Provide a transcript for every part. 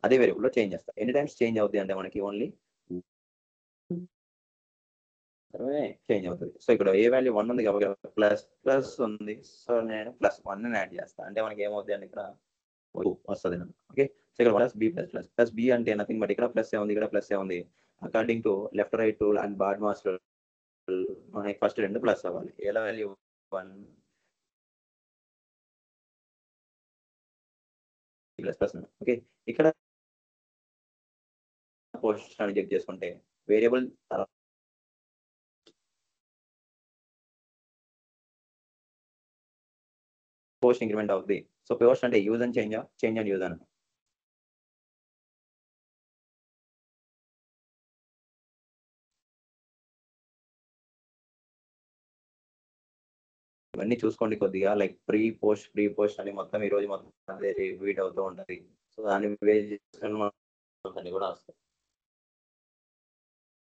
అదే వేరియబుల్‌లో చేంజ్ చేస్తా. ఎన్ని టైమ్స్ చేంజ్ అవుద్ది అంటే మనకి ఓన్లీ మాత్రమే చేంజ్ అవుతది. సో, ఇక్కడ ఏ వాల్యూ 1 ఉంది కాబట్టి ప్లస్ ఉంది. సో, నేను +1 యాడ్ చేస్తా. అంటే మనకి ఏమవుద్ది అంటే ఇక్కడ 2 వస్తది నాకు. ఓకే. సో, ఇక్కడ ప్లస్ బి అంటే నథింగ్ బట్ ఇక్కడ ప్లస్ ఉంది, ఇక్కడ ప్లస్ ఉంది. According to left, right rule and BODMAS rule మనకి ఫస్ట్ 2 ప్లస్ అవ్వాలి. ఏల వాల్యూ 1 ప్లస్ ఓకే. ఇక్కడ పొజిషన్ చెక్ చేసుకుంటే వేరియబుల్ పోస్ట్ ఇంక్రిమెంట్ అవుద్ది. సో, పోస్ట్ అంటే use and change and use అని. ఇవన్నీ చూసుకోండి కొద్దిగా లైక్ ప్రీ పోస్ట్ అని మొత్తం ఈ రోజు మొత్తం అదే రిపీట్ అవుతూ ఉంటది. సో, దాన్ని బేస్ చేసుకొని అన్నీ కూడా వస్తాయి.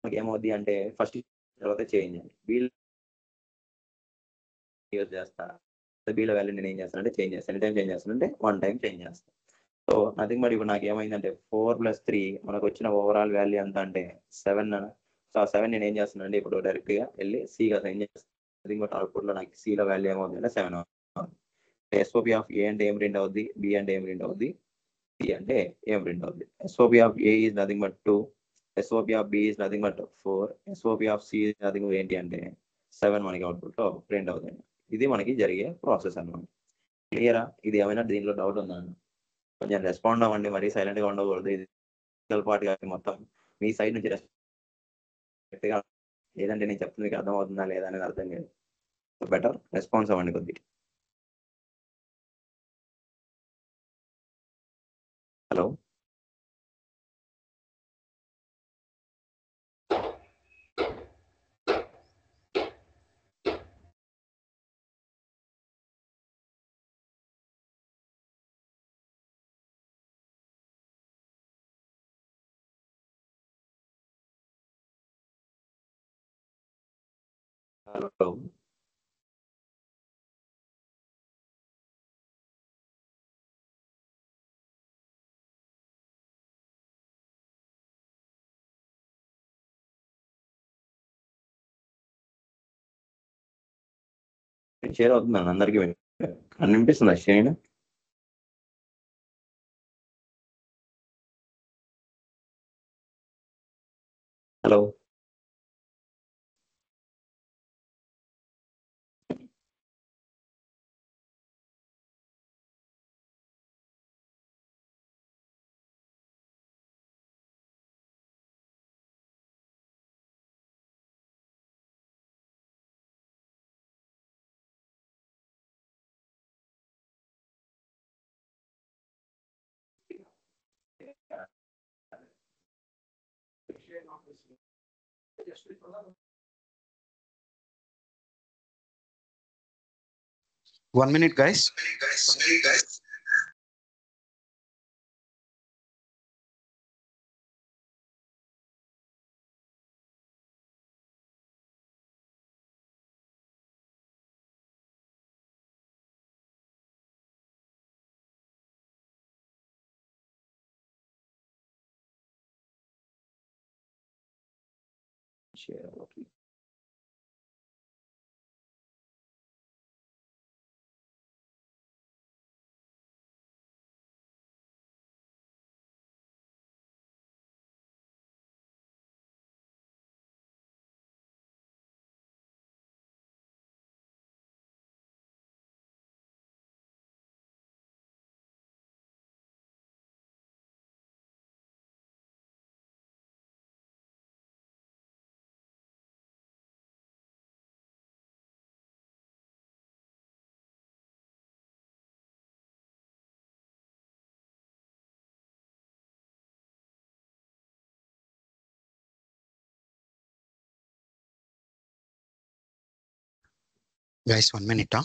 మనకేమవుద్ది అంటే ఫస్ట్ తర్వాత చేంజ్ వీళ్ళు యూజ్ చేస్తా. బీలో వాల్యూ నేను ఏం చేస్తానంటే చేంజ్ చేస్తాను. ఎన్ని టైమ్ చేంజ్ చేస్తానంటే 1 టైమ్ చేంజ్ చేస్తాను. సో, నథింగ్ బట్ ఇప్పుడు నాకేమైందంటే 4+3 మనకొచ్చిన ఓవరాల్ వాల్యూ ఎంత అంటే 7 సో, ఆ 7 నేను ఏం చేస్తున్నానంటే ఇప్పుడు డైరెక్ట్‌గా ఎళ్లి సిగా అసైన్ చేస్తాను. నథింగ్ బట్ అవుట్‌పుట్‌లో నాకు సిలో వాల్యూ ఏమవుతుందంటే 7 అవుతుంది. ఎస్ఓపీ ఆఫ్ ఏ అంటే ఏం ప్రింట్ అవుద్ది? బి అంటే ఏం ప్రింట్ అవుద్ది? సి అంటే ఏం ప్రింట్ అవుద్ది? SOP of a is nothing but 2. SOP of b is nothing but 4. SOP of c is nothing ఏంటి అంటే 7 మనకి అవుట్‌పుట్‌లో ప్రింట్ అవుతుంది. ఇది మనకి జరిగే ప్రాసెస్ అన్నమాట. క్లియరా? ఇది ఏమైనా దీంట్లో డౌట్ ఉందా? కొంచెం రెస్పాండ్ అవ్వండి. మరీ సైలెంట్‌గా ఉండకూడదు. ఇది టెక్నికల్ పార్ట్ కాబట్టి మొత్తం మీ సైడ్ నుంచి రెస్పెక్ట్‌గా లేదంటే నేను చెప్తుంది మీకు అర్థమవుతుందా లేదా అనేది అర్థం కాదు. బెటర్ రెస్పాన్స్ అవ్వండి కొద్దిగా. హలో! హలో! షేర్ అవుతుందండి అందరికి వినిపిస్తుందా share? Hello! One minute, guys. Share అవ్వట్లేదు. Guys, 1 minute.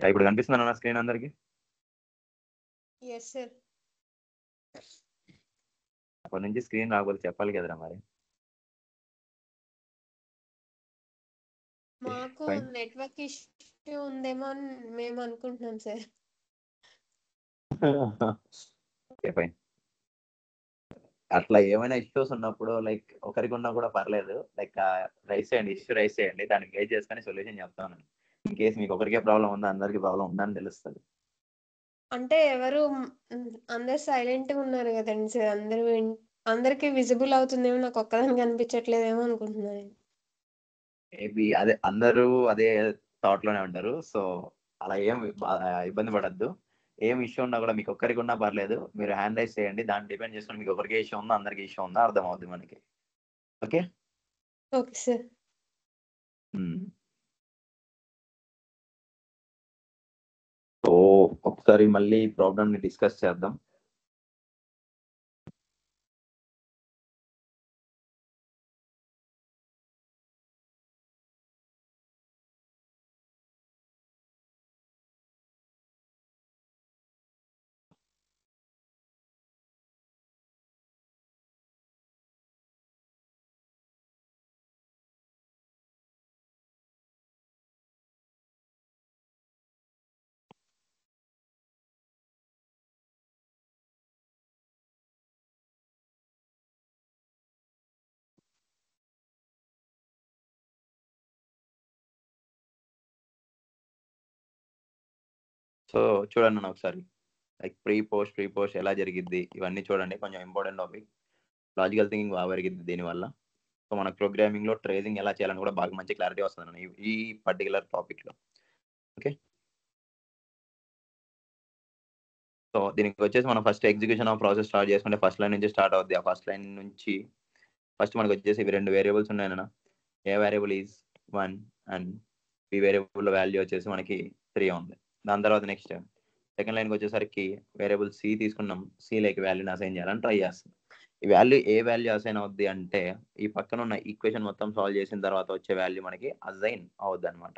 ఇప్పుడు కనిపిస్తుందా నా స్క్రీన్ అందరికి? Yes sir. అప్పటి నుంచి స్క్రీన్ రాకపోతే చెప్పాలి కదరా మరి. మాకు Fine. నెట్వర్క్ ఇష్యూ ఉందేమో అని మేము అనుకుంటున్నాం సార్. Okay fine. అట్లా ఏమైనా ఇష్యూస్ ఉన్నప్పుడు లైక్ ఒకరికి ఉన్నా కూడా పర్లేదు, లైక్ రైస్ చేయండి, ఇష్యూ రైస్ చేయండి, దాన్ని గైడ్ చేసుకొని సొల్యూషన్ చెప్తాను. ఇన్ కేసు మీకు ఒకరికే ప్రాబ్లం ఉందా అందరికి ప్రాబ్లం ఉందా అని తెలుస్తుంది. అంటే ఎవరు అందరు సైలెంట్ గా ఉన్నారు కదండి సార్, అందరికి విజిబుల్ అవుతుందేమో, నాకు ఒక్కదానికి కనిపించట్లేదేమో అనుకుంటున్నాను. మేబీ అదే అందరూ అదే థాట్ లోనే ఉంటారు. సో అలా ఏం ఇబ్బంది పడద్దు. ఏం ఇష్యూ ఉన్నా కూడా మీకు ఒక్కరికి ఉన్నా పర్లేదు, మీరు హ్యాండ్ రైస్ చేయండి, దాన్ని డిపెండ్ చేసుకుని మీకు ఒకరికి ఇష్యూ ఉందా అందరికి ఇష్యూ ఉందా అర్థం అవుద్ది మనకి. Okay okay sir. సో ఒకసారి మళ్ళీ ప్రాబ్లమ్ ని డిస్కస్ చేద్దాం. సో చూడండి అన్న ఒకసారి, లైక్ ప్రీ పోస్ట్ ఎలా జరిగిద్ది ఇవన్నీ చూడండి. కొంచెం ఇంపార్టెంట్ టాపిక్. లాజికల్ థింకింగ్ బాగా పెరిగిద్ది దీనివల్ల. సో మనకు ప్రోగ్రామింగ్ లో ట్రేసింగ్ ఎలా చేయాలని కూడా బాగా మంచి క్లారిటీ వస్తుంది ఈ పర్టికులర్ టాపిక్ లో. ఓకే, సో దీనికి వచ్చేసి మనం first execution of process start చేసుకుంటే ఫస్ట్ లైన్ నుంచి స్టార్ట్ అవుద్ది. ఆ ఫస్ట్ లైన్ నుంచి ఫస్ట్ మనకు వచ్చేసి ఇవి 2 వేరియబుల్స్ ఉన్నాయన్న. A variable is 1 and b variable value వచ్చేసి మనకి 3 ఉంది. దాని తర్వాత నెక్స్ట్ సెకండ్ లైన్కి వచ్చేసరికి వేరియబుల్ సి తీసుకున్నాం, సి లైక్ వాల్యూని అసైన్ చేయాలని ట్రై చేస్తాం. ఈ వాల్యూ ఏ వాల్యూ అసైన్ అవుద్ది అంటే ఈ పక్కన ఉన్న ఈక్వేషన్ మొత్తం సాల్వ్ చేసిన తర్వాత వచ్చే వాల్యూ మనకి అసైన్ అవుద్ది అనమాట.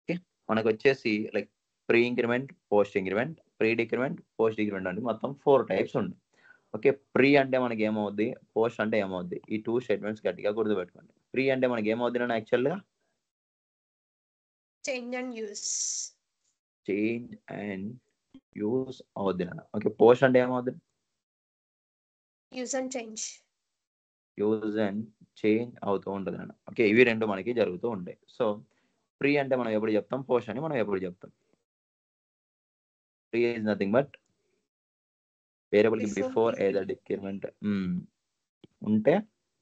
ఓకే, మనకు వచ్చేసి like pre increment, post increment, pre decrement, post decrement అంటే మొత్తం 4 టైప్స్ ఉంది. ఓకే, ప్రీ అంటే మనకి ఏమవుద్ది, పోస్ట్ అంటే ఏమవుద్ది, ఈ 2 స్టేట్మెంట్స్ గట్టిగా గుర్తుపెట్టుకోండి. ప్రీ అంటే మనకి ఏమవుద్ది నా యాక్చువల్గా చేంజ్ అండ్ యూస్ అవుద్ది నా. ఓకే, పోస్ట్ అంటే ఏమవుద్ది, యూస్ అండ్ చేంజ్ అవుతూ ఉంటుంది అన్న. ఓకే, ఇవి 2 మనకి జరుగుతూ ఉంటాయి. సో ప్రీ అంటే మనం ఎప్పుడు చెప్తాం, పోస్ట్ అని మనం ఎప్పుడు చెప్తాం. Pre is nothing but variable కి బిఫోర్ ఏదర్ డిక్రిమెంట్ ఉంటే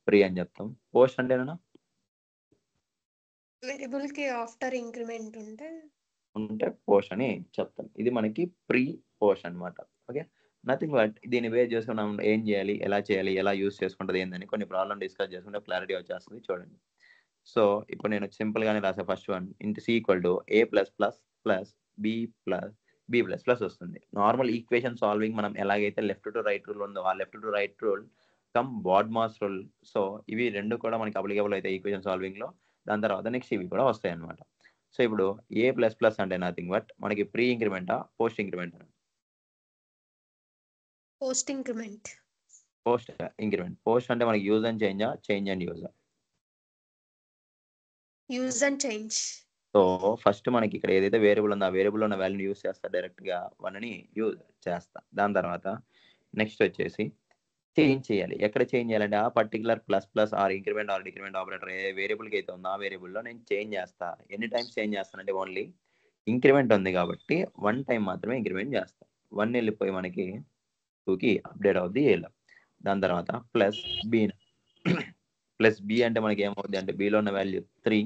ప్రీ అని చెప్తాం. పోస్ట్ అంటేనా వేరియబుల్ కి ఆఫ్టర్ ఇంక్రిమెంట్ ఉంటే పోస్ట్ అని చెప్తాం. ఇది మనకి ప్రీ పోస్ట్ అనమాట. ఓకే, నథింగ్ బట్ దీన్ని బేస్ చేసుకుని మనం ఏం చేయాలి, ఎలా చేయాలి, ఎలా యూస్ చేసుకుంటుంది ఏందని కొన్ని ప్రాబ్లమ్ డిస్కస్ చేసుకుంటే క్లారిటీ వచ్చేస్తుంది. చూడండి. సో ఇప్పుడు నేను సింపుల్ గానే రాసే first one into C equal to A plus plus plus B plus B plus plus వస్తుంది. నార్మల్ ఈక్వేషన్ సాల్వింగ్ మనం ఎలాగైతే లెఫ్ట్ టు రైట్ రూల్ ఉందో ఆ left to right rule come BODMAS rule. So ఇవి 2 కూడా మనకి అప్లికేబుల్ అయితే equation solving లో. దాని తర్వాత నెక్స్ట్ ఇవి కూడా వస్తాయి అనమాట. సో ఇప్పుడు ఏ ప్లస్ ప్లస్ అంటే నథింగ్ బట్ మనకి ప్రీ ఇంక్రిమెంటా post increment? Post increment. Post increment. Post అంటే మనకి యూజ్ అండ్ చేంజా, change and use? Use and change. So first మనకి ఇక్కడ ఏదైతే వేరియబుల్ ఉందో ఆ వేరియబుల్ ఉన్న వాల్యూని యూజ్ చేస్తా, డైరెక్ట్ గా 1ని యూజ్ చేస్తా. దాని తర్వాత నెక్స్ట్ వచ్చేసి చేంజ్ చేయాలి. ఎక్కడ చేంజ్ చేయాలంటే ఆ particular plus plus or increment or decrement operator ఏ వేరియబుల్కి అయితే ఉందో ఆ వేరియబుల్లో నేను చేంజ్ చేస్తా. ఎన్ని టైమ్స్ చేంజ్ చేస్తానంటే ఓన్లీ ఇంక్రిమెంట్ ఉంది కాబట్టి 1 టైం మాత్రమే ఇంక్రిమెంట్ చేస్తా. 1 వెళ్ళిపోయి మనకి 2కి అప్డేట్ అవుద్ది ఏలో. దాని తర్వాత ప్లస్ బి. ప్లస్ బి అంటే మనకి ఏమవుద్ది అంటే బిలో ఉన్న వాల్యూ 3.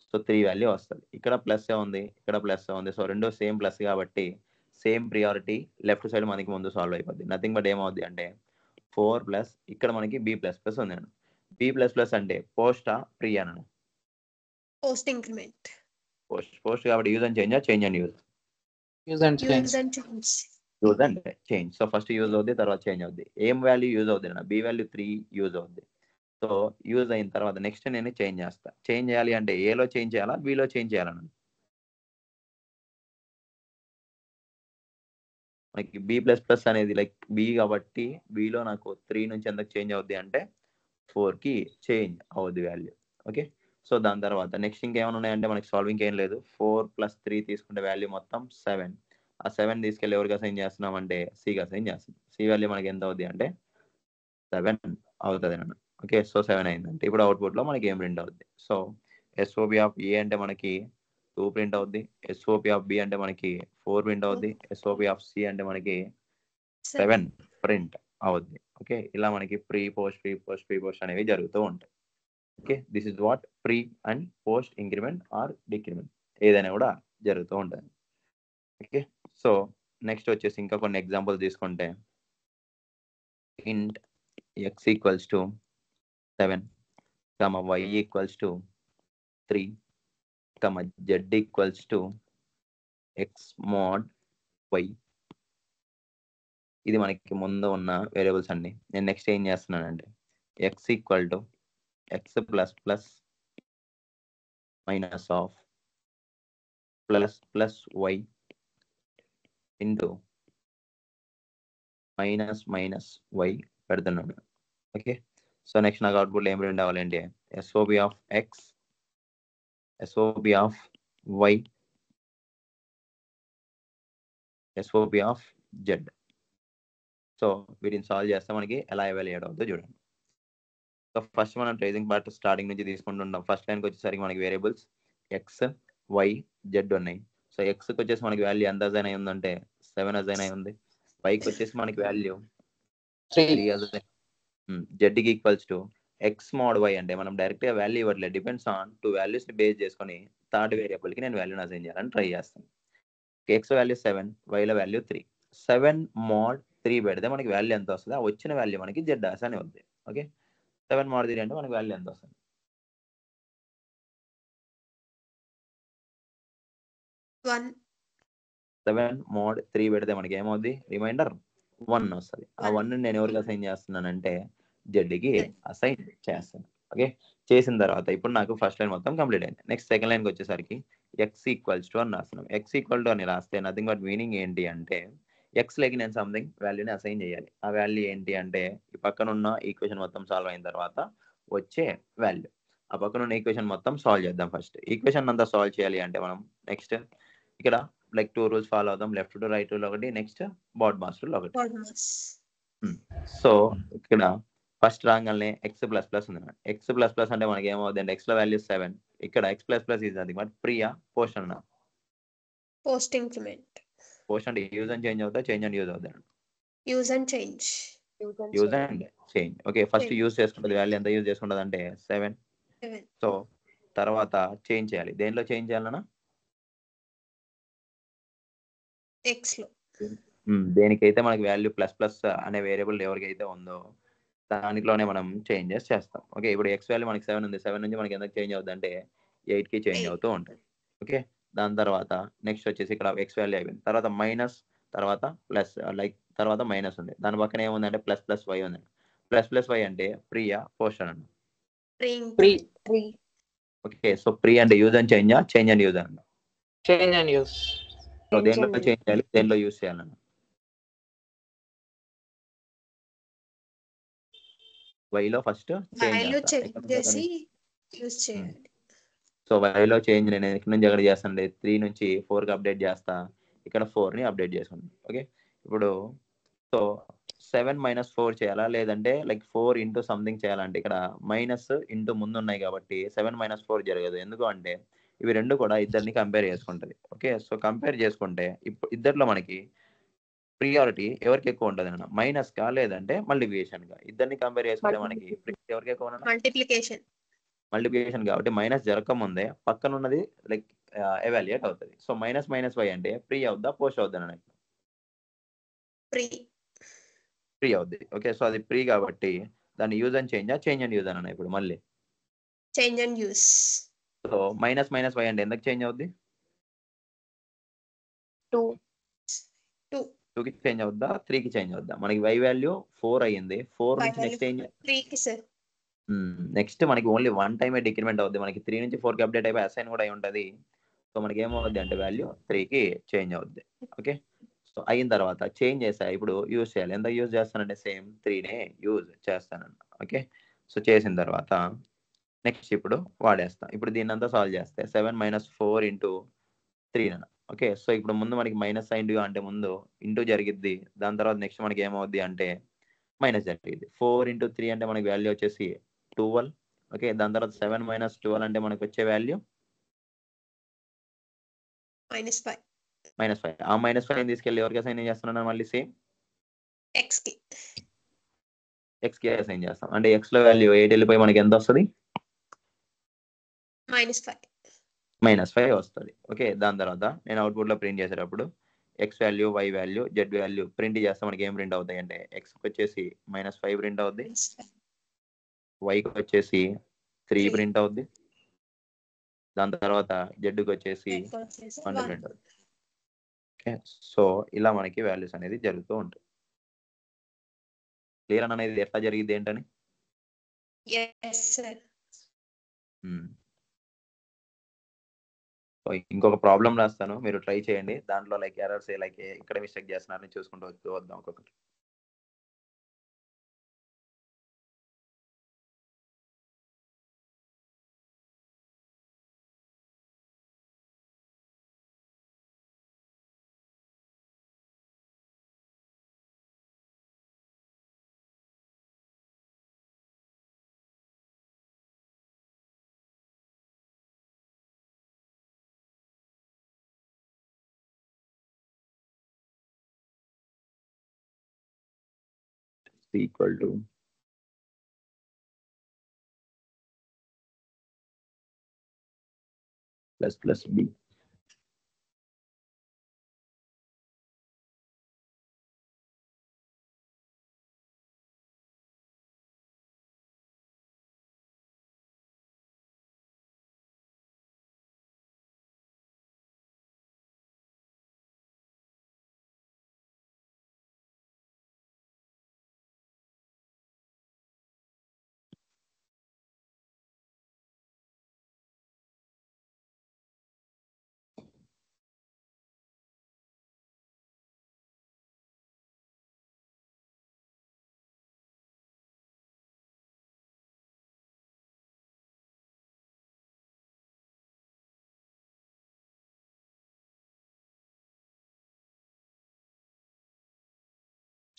సో 3 వాల్యూ వస్తుంది. ఇక్కడ ప్లస్ ఉంది, ఇక్కడ ప్లస్ ఉంది. సో రెండో సేమ్ ప్లస్ కాబట్టి సేమ్ ప్రియారిటీ లెఫ్ట్ సైడ్ మనకి ముందు సాల్వ్ అయిపోద్ది. నథింగ్ బట్ ఏమవుద్ది అంటే 4 ప్లస్ ఇక్కడ మనకి బి ప్లస్ ప్లస్ ఉంది. బి ప్లస్ ప్లస్ అంటే పోస్టా ప్రీ అన్నాను? Post increment. పోస్ట్ కాబట్టి యూజ్ అండ్ చేంజా, change and use? Use and change. Use and change. So first use అవుద్ది, తర్వాత చేంజ్ అవుద్ది. ఏం వాల్యూ యూజ్ అవుద్ది అన్న? బి వాల్యూ 3 యూజ్ అవుద్ది. సో యూజ్ అయిన తర్వాత నెక్స్ట్ నేను చేంజ్ చేస్తా. చేంజ్ చేయాలి అంటే ఏలో చేంజ్ చేయాలా, బిలో చేంజ్ చేయాలన్నా? మనకి బి ప్లస్ ప్లస్ అనేది లైక్ బి కాబట్టి బిలో నాకు 3 నుంచి ఎంతకు చేంజ్ అవుద్ది అంటే 4కి చేంజ్ అవుద్ది వాల్యూ. ఓకే, సో దాని తర్వాత నెక్స్ట్ ఇంకేమైనా ఉన్నాయంటే మనకి సాల్వింగ్ ఏం లేదు. 4 + 3 తీసుకుంటే వాల్యూ మొత్తం 7. ఆ 7 తీసుకెళ్ళి ఎవరికి అసైన్ చేస్తున్నాం అంటే సికి అసైన్ చేస్తున్నాం. సి వాల్యూ మనకి ఎంత అవుద్ది అంటే 7 అవుతుంది అన్న. ఓకే, సో 7 అయిందంటే ఇప్పుడు అవుట్పుట్లో మనకి ఏం ప్రింట్ అవుద్ది. సో ఎస్ఓపి ఆఫ్ ఏ అంటే మనకి 2 ప్రింట్ అవుద్ది, ఎస్ఓపి ఆఫ్ బి అంటే మనకి 4 ప్రింట్ అవుద్ది, ఎస్ఓపి ఆఫ్ సి అంటే మనకి 7 ప్రింట్ అవుద్ది. ఓకే, ఇలా మనకి ప్రీ పోస్ట్ అనేవి జరుగుతూ ఉంటాయి. Okay, this is what pre and post increment or decrement ఏదైనా కూడా జరుగుతూ ఉంటుంది. ఓకే, సో నెక్స్ట్ వచ్చేసి ఇంకా కొన్ని ఎగ్జాంపుల్ తీసుకుంటే int x equals to 7, y equals to 3, z equals to x mod y. ఇది మనకి ముందు ఉన్న వేరియబుల్స్ అండి. నేను నెక్స్ట్ ఏం చేస్తున్నానంటే x equal to x plus plus minus of plus plus y into minus minus y పెడుతున్నాను. ఓకే, సో నెక్స్ట్ నాకు అవుట్పుట్ ఏం ప్రింట్ అవ్వాలంటే SOB of x, SOB of y, SOB of z. So వీటిని solve చేస్తే మనకి ఎలా evaluate అవుతుందో చూడండి. సో ఫస్ట్ మనం ట్రేసింగ్ పార్ట్ స్టార్టింగ్ నుంచి తీసుకుంటుంటాం. ఫస్ట్ లైన్కి వచ్చేసరికి మనకి వేరియబుల్స్ ఎక్స్, వై, జెడ్ ఉన్నాయి. సో ఎక్స్కి వచ్చేసి మనకి వాల్యూ ఎంత అజైన్ అయి ఉందంటే 7 అజైన్ అయి ఉంది. వైకి వచ్చేసి మనకి వాల్యూ 3 అజైన్. జెడ్కి equals to x mod y అంటే మనం డైరెక్ట్గా వాల్యూ ఇవ్వట్లేదు, డిపెండ్స్ ఆన్ 2 వాల్యూస్ని బేస్ చేసుకొని థర్డ్ వేరియబుల్కి నేను వాల్యూని అజైన్ చేయాలని ట్రై చేస్తాను. ఎక్స్ వాల్యూ 7, వైలో వాల్యూ 3. 7 మోడ్ 3 పెడితే మనకి వాల్యూ ఎంత వస్తుంది, ఆ వచ్చిన వాల్యూ మనకి జెడ్ డాష్ అని వద్ది. ఓకే, 7 మోడ్ 3 అంటే మనకి వాల్యూ ఎంత వస్తుంది? 1. 7 మోడ్ 3 పెడితే మనకి ఏమవుద్ది, రిమైండర్ 1 వస్తుంది. ఆ 1 నేను ఎవరికి అసైన్ చేస్తున్నానంటే జెడ్కి అసైన్ చేస్తాను. ఓకే, చేసిన తర్వాత ఇప్పుడు నాకు ఫస్ట్ లైన్ మొత్తం కంప్లీట్ అయింది. నెక్స్ట్ సెకండ్ లైన్కి వచ్చేసరికి ఎక్స్ ఈక్వల్స్ టు అని రాస్తున్నాం. ఎక్స్ ఈక్వల్ టు అని రాస్తే నథింగ్ బట్ మీనింగ్ ఏంటి అంటే ఎక్స్ లకి నేను సంథింగ్ వాల్యూని అసైన్ చేయాలి. ఆ వాల్యూ ఏంటి అంటే ఈ పక్కన ఉన్న ఈక్వేషన్ మొత్తం సాల్వ్ అయిన తర్వాత వచ్చే వాల్యూ. ఆ పక్కన ఉన్న ఈక్వేషన్ మొత్తం సాల్వ్ చేద్దాం. ఫస్ట్ ఈక్వేషన్ అంతా సాల్వ్ చేయాలి అంటే మనం నెక్స్ట్ ఇక్కడ లైక్ 2 రూల్స్ ఫాలో అవుదాం. లెఫ్ట్ టు రైట్ రూల్ ఒకటి, నెక్స్ట్ బాడ్ మాస్ రూల్ ఒకటి. సో ఇక్కడ ఫస్ట్ రాగానే ఎక్స్ ప్లస్ ప్లస్ ఉంది. ఎక్స్ ప్లస్ ప్లస్ అంటే మనకి ఏమవుతుంది అంటే ఎక్స్ లో వాల్యూ 7. ఇక్కడ ఎక్స్ ప్లస్ ప్లస్ ఇది అది బట్ ప్రియా పోస్ట్ అన్న పోస్ట్ ఇంక్రిమెంట్. పోస్ట్ అంటే యూజ్ అండ్ చేంజ్ అవుతా, చేంజ్ అండ్ యూజ్ అవుతా. Use and change. Use and change. Okay, first use చేసుకుంటుంది వాల్యూ ఎంత యూజ్ చేసుకుంటుంది అంటే 7. సో తర్వాత చేంజ్ చేయాలి. దేనిలో చేంజ్ చేయాలన్నా ఎక్స్ లో. దేనికైతే మనకి వాల్యూ ప్లస్ ప్లస్ అనే వేరియబుల్ ఎవరికైతే ఉందో దానిలోనే మనం చేంజెస్ చేస్తాం. ఓకే, ఇప్పుడు ఎక్స్ వాల్యూ మనకి 7 ఉంది. 7 నుంచి మనకి ఎంత చేంజ్ అవుతుంది అంటే 8కి చేంజ్ అవుతూ ఉంటుంది. ఓకే, దాని తర్వాత నెక్స్ట్ వచ్చేసి ఇక్కడ ఎక్స్ వాల్యూ అయిపోయింది. తర్వాత మైనస్, తర్వాత ప్లస్, లైక్ తర్వాత మైనస్ ఉంది. దాని పక్కన ఏముందంటే ప్లస్ ప్లస్ వై ఉంది. ప్లస్ ప్లస్ వై అంటే ప్రియా పోషన్ అన్న. ఓకే, సో ప్రీ అంటే use and change, change and use అన్న. Change and use. సో దేనిలో చేంజ్ చేయాలి, దేనిలో యూజ్ చేయాలన్న. వైలో ఫస్ట్ చేసి యూజ్ చేయాలి. సో వైలో చేంజ్ నేను ఎక్కడి నుంచి ఎక్కడ చేస్తాను, 3 నుంచి 4కి అప్డేట్ చేస్తా. ఇక్కడ 4ని అప్డేట్ చేసుకుంటాను. ఓకే, ఇప్పుడు సో 7 మైనస్ 4 చేయాలా లేదంటే లైక్ 4 ఇంటూ సంథింగ్ చేయాలంటే ఇక్కడ మైనస్ ఇంటూ ముందు ఉన్నాయి కాబట్టి 7 మైనస్ 4 జరగదు. ఎందుకు అంటే ఇవి రెండు కూడా ఇద్దరిని కంపేర్ చేసుకుంటుంది. ఓకే, సో కంపేర్ చేసుకుంటే ఇప్పుడు ఇద్దరిలో మనకి ప్రియారిటీ ఎవరికి ఎక్కువ ఉంటుంది అన్న, మైనస్ కా లేదంటే మల్టిప్లికేషన్ గా. ఇద్దరిని కంపేర్ చేసుకుంటే మనకి ఎవరికి ఎక్కువ మల్టిప్లికేషన్ కాబట్టి మైనస్ జరగకముందే పక్కన ఉన్నది లైక్ ఎవాల్యుయేట్ అవుతుంది. సో మైనస్ మైనస్ వై అంటే ప్రీ అవుద్దా పోస్ట్ అవుద్దా అన్న? ప్రీ అవుద్ది. ఓకే, సో అది ప్రీ కాబట్టి దాన్ని use and change and use అన్న. ఇప్పుడు మళ్ళీ change and use. So minus minus Y అంటే ఎందుకు చేంజ్ అవుద్ది? 2కి చేంజ్ అవుద్దా, 3కి చేంజ్ అవుద్దా? మనకి వై వాల్యూ 4 అయ్యింది. 4 నుంచి నెక్స్ట్ ఏం నెక్స్ట్ మనకి ఓన్లీ 1 టైమే డిక్రిమెంట్ అవుద్ది. మనకి 3 నుంచి 4కి అప్డేట్ అయిపోయి అసైన్ కూడా అయి ఉంటుంది. సో మనకి ఏమవుద్ది అంటే వాల్యూ 3కి చేంజ్ అవుద్ది. ఓకే, సో అయిన తర్వాత చేంజ్ చేసా, ఇప్పుడు యూజ్ చేయాలి. ఎంత యూజ్ చేస్తానంటే సేమ్ 3నే యూజ్ చేస్తానన్న. ఓకే, సో చేసిన తర్వాత నెక్స్ట్ ఇప్పుడు వాడేస్తా. ఇప్పుడు దీన్ని అంతా సాల్వ్ చేస్తే 7 - 4 ఇంటూ 3 అన్న. ఓకే, సో ఇప్పుడు ముందు మనకి మైనస్ సైన్ అంటే ముందు ఇంటూ జరిగిద్ది, దాని తర్వాత నెక్స్ట్ మనకి ఏమవుద్ది అంటే మైనస్ జరిగింది. 4 ఇంటూ 3 అంటే మనకి వాల్యూ వచ్చేసి 12. ఓకే, దాని తర్వాత 7 - 12 అంటే మనకు వచ్చే వాల్యూ -5 -5. ఆ -5 తీసుకెళ్ళి ఎవరికి అసైన్ చేస్తున్నాను మళ్ళీ సేమ్ x కి x కి అసైన్ చేస్తాం. అంటే x లో వాల్యూ 8 వెళ్ళిపోయి మనకి ఎంత వస్తుంది? -5 వస్తుంది. ఓకే, దాని తర్వాత నేను అవుట్పుట్ లో ప్రింట్ చేసేటప్పుడు x value, y value, z value print చేస్తే మనకి ఏం ప్రింట్ అవుతాయి అంటే x కి వచ్చేసి -5 ప్రింట్ అవుద్ది, y కి వచ్చేసి 3 ప్రింట్ అవుద్ది, దాని తర్వాత z కి వచ్చేసి 1 ప్రింట్ అవుద్ది. ఓకే, సో ఇలా మనకి వాల్యూస్ అనేది జరుగుతూ ఉంటాయి. క్లియర్ అనేది ఎట్లా జరిగింది ఏంటని? ఇంకొక ప్రాబ్లం రాస్తాను, మీరు ట్రై చేయండి. దాంట్లో లైక్ ఎర్రర్స్ లైక్ ఇక్కడ మిస్టేక్ చేస్తున్నారని చూసుకుంటూ వద్దాం ఒక్కొక్కటి. Equal to plus B.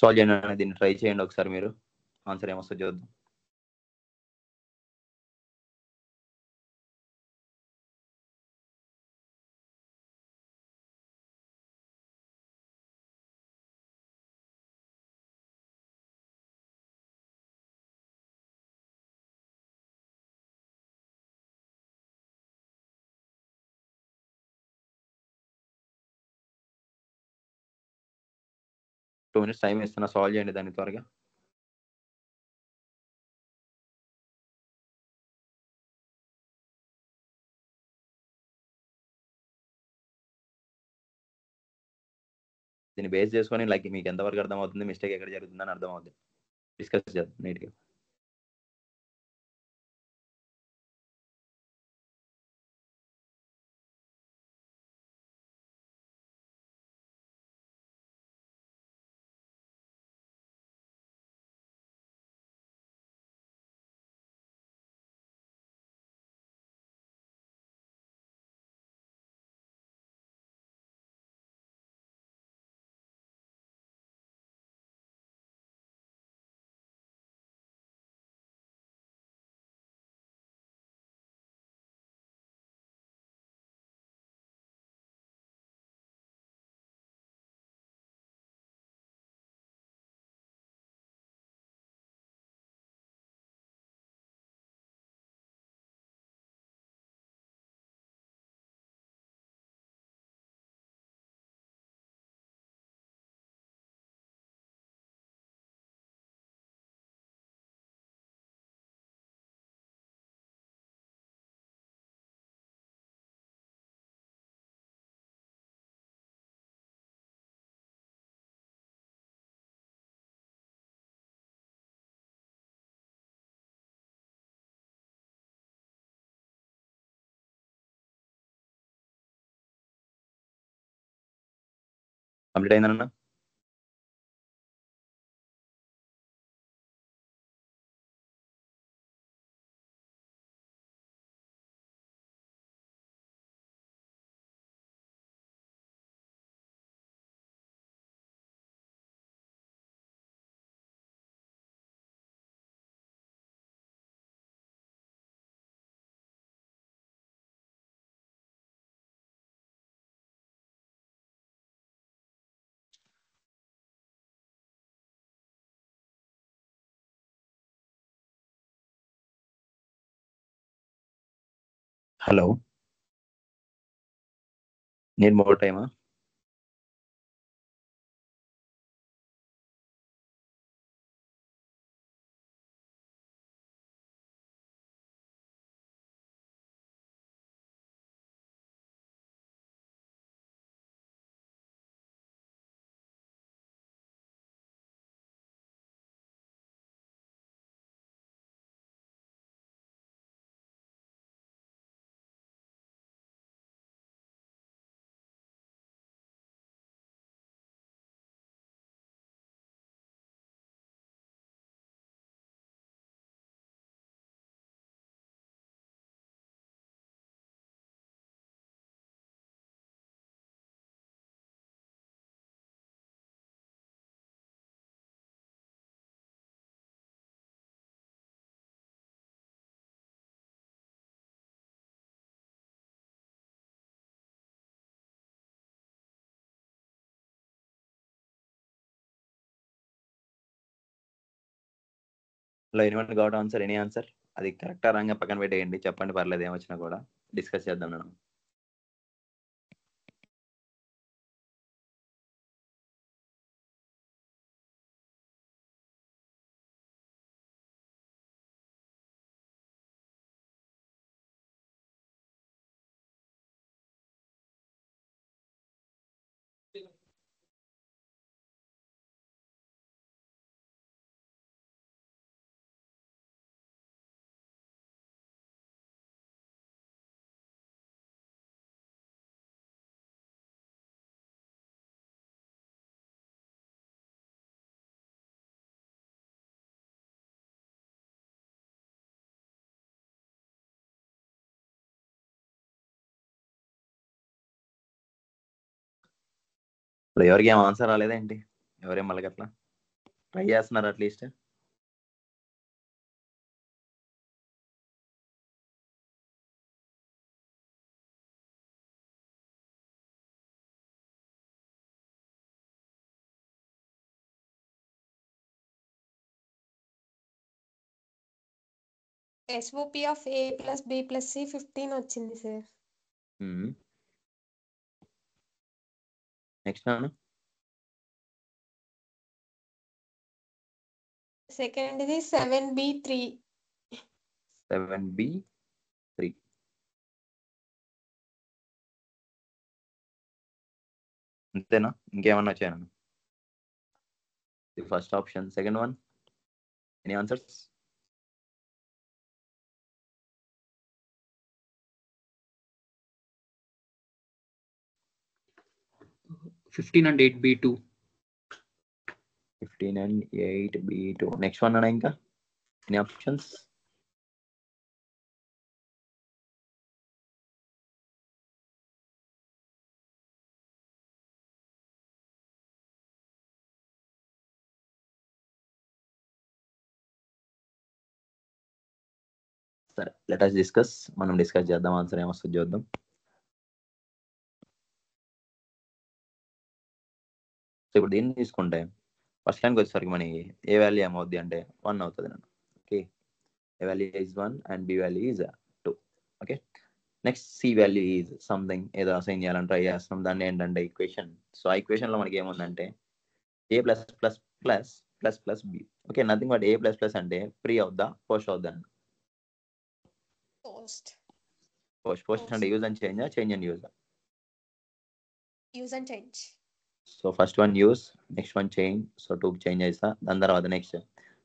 Solve చేయండి, దీన్ని ట్రై చేయండి ఒకసారి మీరు, ఆన్సర్ ఏమొస్తుందో చూద్దాం. టూ మినిట్స్ టైం ఇస్తున్నా, సాల్వ్ చేయండి దాన్ని త్వరగా. దీన్ని బేస్ చేసుకొని లైక్ మీకు ఎంతవరకు అర్థమవుతుంది, మిస్టేక్ ఎక్కడ జరుగుతుందని అర్థమవుతుంది, డిస్కస్ చేద్దాం నీట్గా. కంప్లీట్ అయిందన్న? Hello, need more time? Anyone got answer? Any answer? అది కరెక్టా రాంగ్ పక్కన పెట్టేయండి, చెప్పండి, పర్లేదు, ఏమొచ్చినా కూడా డిస్కస్ చేద్దాం మనం. ఎవరికి ఏం ఆన్సర్ రాలేదేంటి? ఎవరేం మళ్ళీ అట్లా ట్రై చేస్తున్నారు at least? SOP of A plus B plus C 15 వచ్చింది సార్. నెక్స్ట్ అన్న? సెకండ్ది 7B3. 7B3. అంతేనా? ఇంకేమన్నా వచ్చాయన్న? The first option. Second one, any answers? Fifteen and 8B2. 15 and 8B2. Next one అన్న, ఇంకా ఎనీ ఆప్షన్స్? సరే, లెట్ us డిస్కస్. మనం డిస్కస్ చేద్దాం, ఆన్సర్ ఏమొస్తుంది చూద్దాం. సో ఇప్పుడు దీన్ని తీసుకుంటే ఫస్ట్ టైంకి వచ్చేసరికి మనకి ఏ వాల్యూ ఏమవుద్ది అంటే 1 అవుతుంది నన్ను. Okay, a value is 1 and b value is 2. Okay, next c value is something, ఏదో అసైన్ చేయాలని ట్రై చేస్తున్నాం. దాన్ని ఏంటంటే ఈక్వేషన్. సో ఆ ఈక్వేషన్లో మనకి ఏముందంటే a plus plus plus plus plus b. Okay, nothing but a plus plus అంటే ప్రీ అవుద్దా పోస్ట్ అవుద్దా? పోస్ట్. పోస్ట్ అంటే use and change, change and use? Use and change. So first one use, next one change. So 2 change చేస్తా. దాని తర్వాత next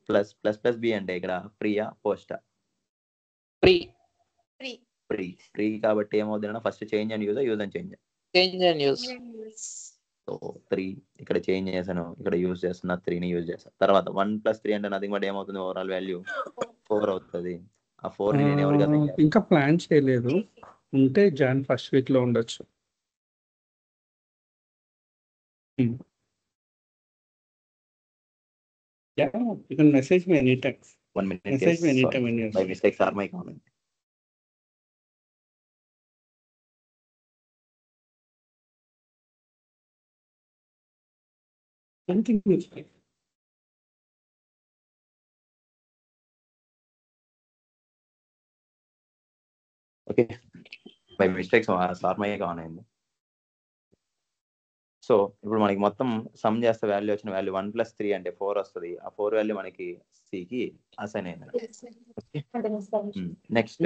plus plus plus B అంటే ఇక్కడ ప్రియా పోస్టా? Free. ప్రీ కాబట్టి ఏమవుతుంది? First change and use, use and change? Change and use. So 3 ఇక్కడ చేంజ్ చేశాను, ఇక్కడ యూజ్ చేస్తున్నా 3ని యూజ్ చేస్తాను. తర్వాత 1 + 3 అంటే నథింగ్ బట్ ఏమవుతుంది, ఓవరాల్ వాల్యూ 4 అవుతుంది. ఆ 4ని నేను ఎవరికి assign చేయాలి? ఇంకా ప్లాన్ చేయలేదు, ఉంటే జాన్ ఫస్ట్ వీక్ లో ఉండొచ్చు. Yeah, you can message me anytime. 1 minute. Message me anytime when you're By mistake, sir, my comment. Anything is fine. Okay, by mistake sir my on అయింది. So ఇప్పుడు మనకి మొత్తం some చేస్తే value వచ్చిన value 1 + 3 అంటే 4 వస్తుంది. ఆ 4 వాల్యూ మనకి సికి అసైన్ అయింది. Next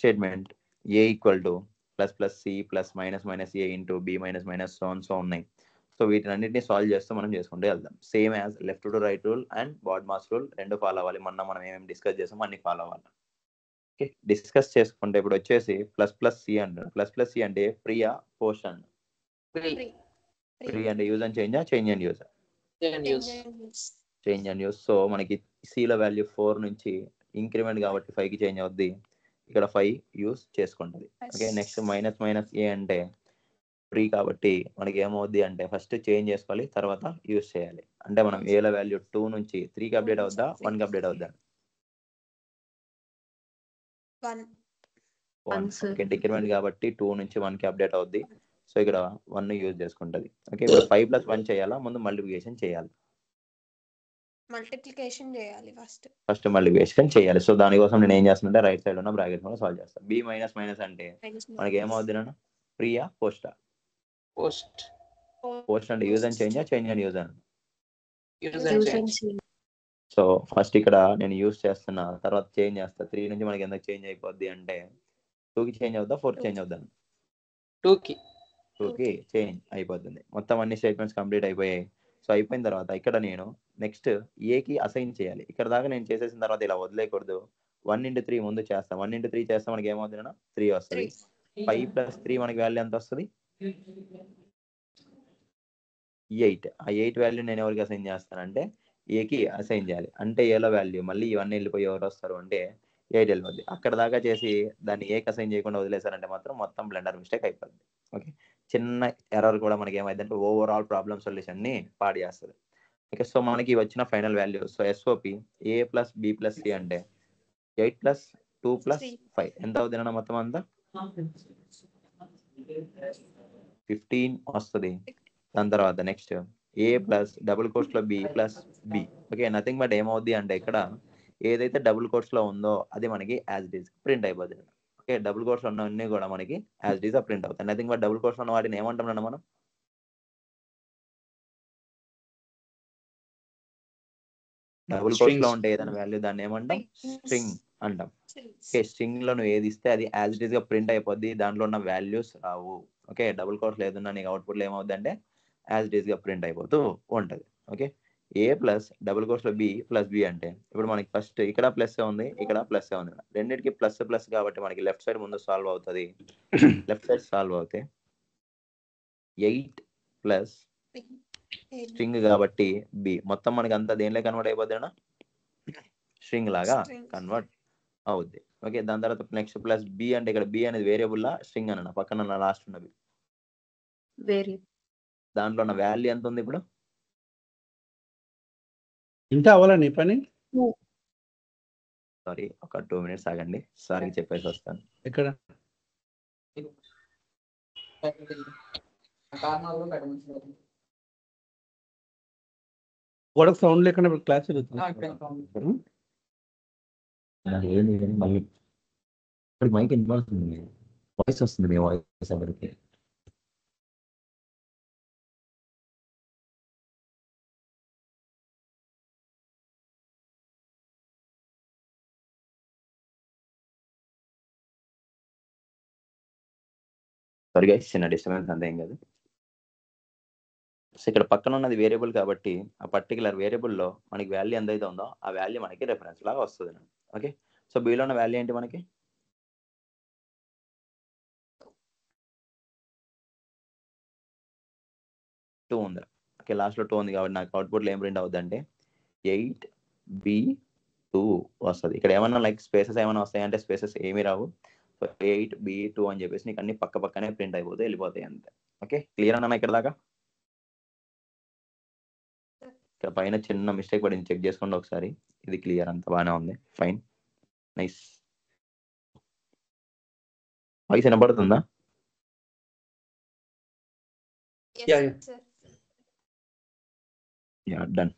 statement A equal to ++c +-- a into b - so ఉన్నాయి. సో వీటిని అన్నింటినీ సాల్వ్ చేస్తూ మనం చేసుకుంటూ వెళ్దాం. Same as left to right rule and BODMAS rule రెండు ఫాలో అవ్వాలి. మనం ఏమేమి డిస్కస్ చేసామో అన్ని ఫాలో అవ్వాలి. ఓకే, డిస్కస్ చేసుకుంటే ఇప్పుడు వచ్చేసి ++c అంటారు. ++c అంటే ప్రియా పోషన్. ప్రీ అంటే use and change and use so మనకి సిలో వాల్యూ 4 నుంచి ఇంక్రిమెంట్ కాబట్టి 5కి చేంజ్ అవుద్ది. ఇక్కడ 5 యూజ్ చేసుకుంటుంది. ఓకే, నెక్స్ట్ - a అంటే ప్రీ కాబట్టి మనకి ఏమవుద్ది అంటే ఫస్ట్ చేంజ్ చేసుకోవాలి, తర్వాత యూజ్ చేయాలి. అంటే మనం ఏలో వాల్యూ 2 నుంచి 3కి అప్డేట్ అవుద్దా, 1కి అప్డేట్ అవుద్దా? 1. ఓకే, డిక్రిమెంట్ కాబట్టి 2 నుంచి 1కి అప్డేట్ అవుద్ది. సో ఇక్కడ 1 యూజ్ చేసుకుంటుంది. ఓకే, ఇప్పుడు 5 + 1 చేయాలా, ముందు మల్టిప్లికేషన్ చేయాలి? మల్టిప్లికేషన్ చేయాలి ఫస్ట్ మల్టిప్లికేషన్ చేయాలి. సో దానికోసం నేను ఏం చేస్తానంటే రైట్ సైడ్ ఉన్న బ్రాకెట్స్ లో సాల్వ్ చేస్తాను. b - అంటే మనకి ఏమవుద్ది నాన్న, ప్రియా పోస్టా? పోస్ట్ అంటే use and change and use and. So first ఇక్కడ నేను యూజ్ చేస్తున్నా, తర్వాత చేంజ్ చేస్తా. 3 నుంచి మనకి ఎంత చేంజ్ అయిపోద్ది అంటే 2కి చేంజ్ అవుద్దా, 4కి చేంజ్ అవుద్దా? 2కి చేంజ్ అయిపోతుంది. మొత్తం అన్ని స్టేట్మెంట్స్ కంప్లీట్ అయిపోయాయి. సో అయిపోయిన తర్వాత ఇక్కడ నేను నెక్స్ట్ ఏకి అసైన్ చేయాలి. ఇక్కడ దాకా నేను చేసేసిన తర్వాత ఇలా వదిలేయకూడదు. 1 × 3 ముందు చేస్తాం. 1 × 3 చేస్తే మనకి ఏమవుతుంది, 3 వస్తుంది. 5 + 3 మనకి వాల్యూ ఎంత వస్తుంది, 8. ఆ 8 వాల్యూ నేను ఎవరికి అసైన్ చేస్తానంటే ఏకి అసైన్ చేయాలి. అంటే ఏలో వాల్యూ మళ్ళీ ఇవన్నీ వెళ్ళిపోయి ఎవరు వస్తారు అంటే 8 వెళ్ళిపోద్ది. అక్కడ దాకా చేసి దాన్ని ఏకి అసైన్ చేయకుండా వదిలేసారంటే మాత్రం మొత్తం బ్లెండర్ మిస్టేక్ అయిపోద్ది. ఓకే, చిన్న ఎర్రర్ కూడా మనకి ఏమైందంటే ఓవరాల్ ప్రాబ్లమ్ సొల్యూషన్ ని పాడు చేస్తుంది. ఓకే, సో మనకి వచ్చిన final value so SOP a + b + c అంటే 8 + 2 + 5 ఎంత అవుతుంది అన్న మొత్తం అంతా 15 వస్తుంది. దాని తర్వాత నెక్స్ట్ a + డబుల్ కోట్స్ లో b + b. Okay, nothing but ఏమవుద్ది అంటే ఇక్కడ ఏదైతే డబుల్ కోట్స్ లో ఉందో అది మనకి యాజ్ ఇట్ ఈస్ ప్రింట్ అయిపోతుంది. ఓకే, డబుల్ కోట్స్ లో ఉన్నవన్నీ కూడా మనకి యాజ్ ఇట్ ఈస్ ప్రింట్ అవుతాయి. నథింగ్ బట్ డబుల్ కోట్స్ లో ఉన్న వాటిని ఏమంటాం మనం, డబుల్ కోట్స్ లో ఉంటే ఏదైనా వాల్యూ దాన్ని ఏమంటాం, స్ట్రింగ్ అంటాం. ఓకే, స్ట్రింగ్ లో నువ్వు ఏది ఇస్తే అది యాజ్ ఇట్ ఈస్ గా ప్రింట్ అయిపోద్ది, దాంట్లో ఉన్న వాల్యూస్ రావు. ఓకే, డబుల్ కోట్స్ లేదున్నా నీకు అవుట్పుట్ లో ఏమవుద్ది అంటే యాజ్ ఇట్ ఈస్ గా ప్రింట్ అయిపోతూ ఉంటది. ఓకే, a + డబుల్ కోట్స్ లో b + b అంటే ఇప్పుడు మనకి ఫస్ట్ ఇక్కడ ప్లస్ ఉంది, ఇక్కడ ప్లస్ ఉంది. రెండింటికి ప్లస్ కాబట్టి మనకి లెఫ్ట్ సైడ్ ముందు సాల్వ్ అవుతుంది. లెఫ్ట్ సైడ్ సాల్వ్ అవుతే 8 + స్ట్రింగ్ కాబట్టి b మొత్తం మనకి అంతా దేనిలో కన్వర్ట్ అయిపోద్ది, స్ట్రింగ్ లాగా కన్వర్ట్ అవుద్ది. ఓకే, దాని తర్వాత నెక్స్ట్ +b అంటే ఇక్కడ b అనేది వేరియబుల్ స్ట్రింగ్ అన్న పక్కన లాస్ట్ ఉన్నది. దాంట్లో ఉన్న వాల్యూ ఎంత ఉంది ఇప్పుడు, ఇంకా అవ్వాలని పని. సారీ ఒక 2 minutes ఆగండి, సార్కి చెప్పేసి వస్తాను. ఎక్కడ గోడకు సౌండ్ లేకుండా క్లాస్ మైక్ వినపడుతుంది, వాయిస్ వస్తుంది, మీ వాయిస్ ఎవరికి. సారీ గైస్, చిన్న డిస్టర్బెన్స్ అంతే ఏం కాదు. సో ఇక్కడ పక్కన ఉన్నది వేరియబుల్ కాబట్టి ఆ పర్టికులర్ వేరియబుల్లో మనకి వాల్యూ ఎంతైతే ఉందో ఆ వాల్యూ మనకి రెఫరెన్స్ లాగా వస్తుంది. ఓకే, సో బీలో ఉన్న వాల్యూ ఏంటి మనకి 2 ఉంది. ఓకే, లాస్ట్లో 2 ఉంది కాబట్టి నాకు అవుట్పుట్లో ఏం ప్రింట్ అవుతుంది అంటే 8B2 వస్తుంది. ఇక్కడ ఏమన్నా లైక్ స్పేసెస్ ఏమైనా వస్తాయంటే స్పేసెస్ ఏమీ రావు. సో 8B2 అని చెప్పేసి నీకు అన్ని పక్క పక్కనే ప్రింట్ అయిపోతే వెళ్ళిపోతాయి అంతే. ఓకే, క్లియర్ అన్న ఇక్కడ దాకా? ఇక్కడ పైన చిన్న మిస్టేక్ పడింది, చెక్ చేసుకోండి ఒకసారి. ఇది క్లియర్, అంత బాగానే ఉంది, ఫైన్, నైస్. వాయిస్ వినపడుతుందా? Yeah, yeah. Sir. Yeah, done,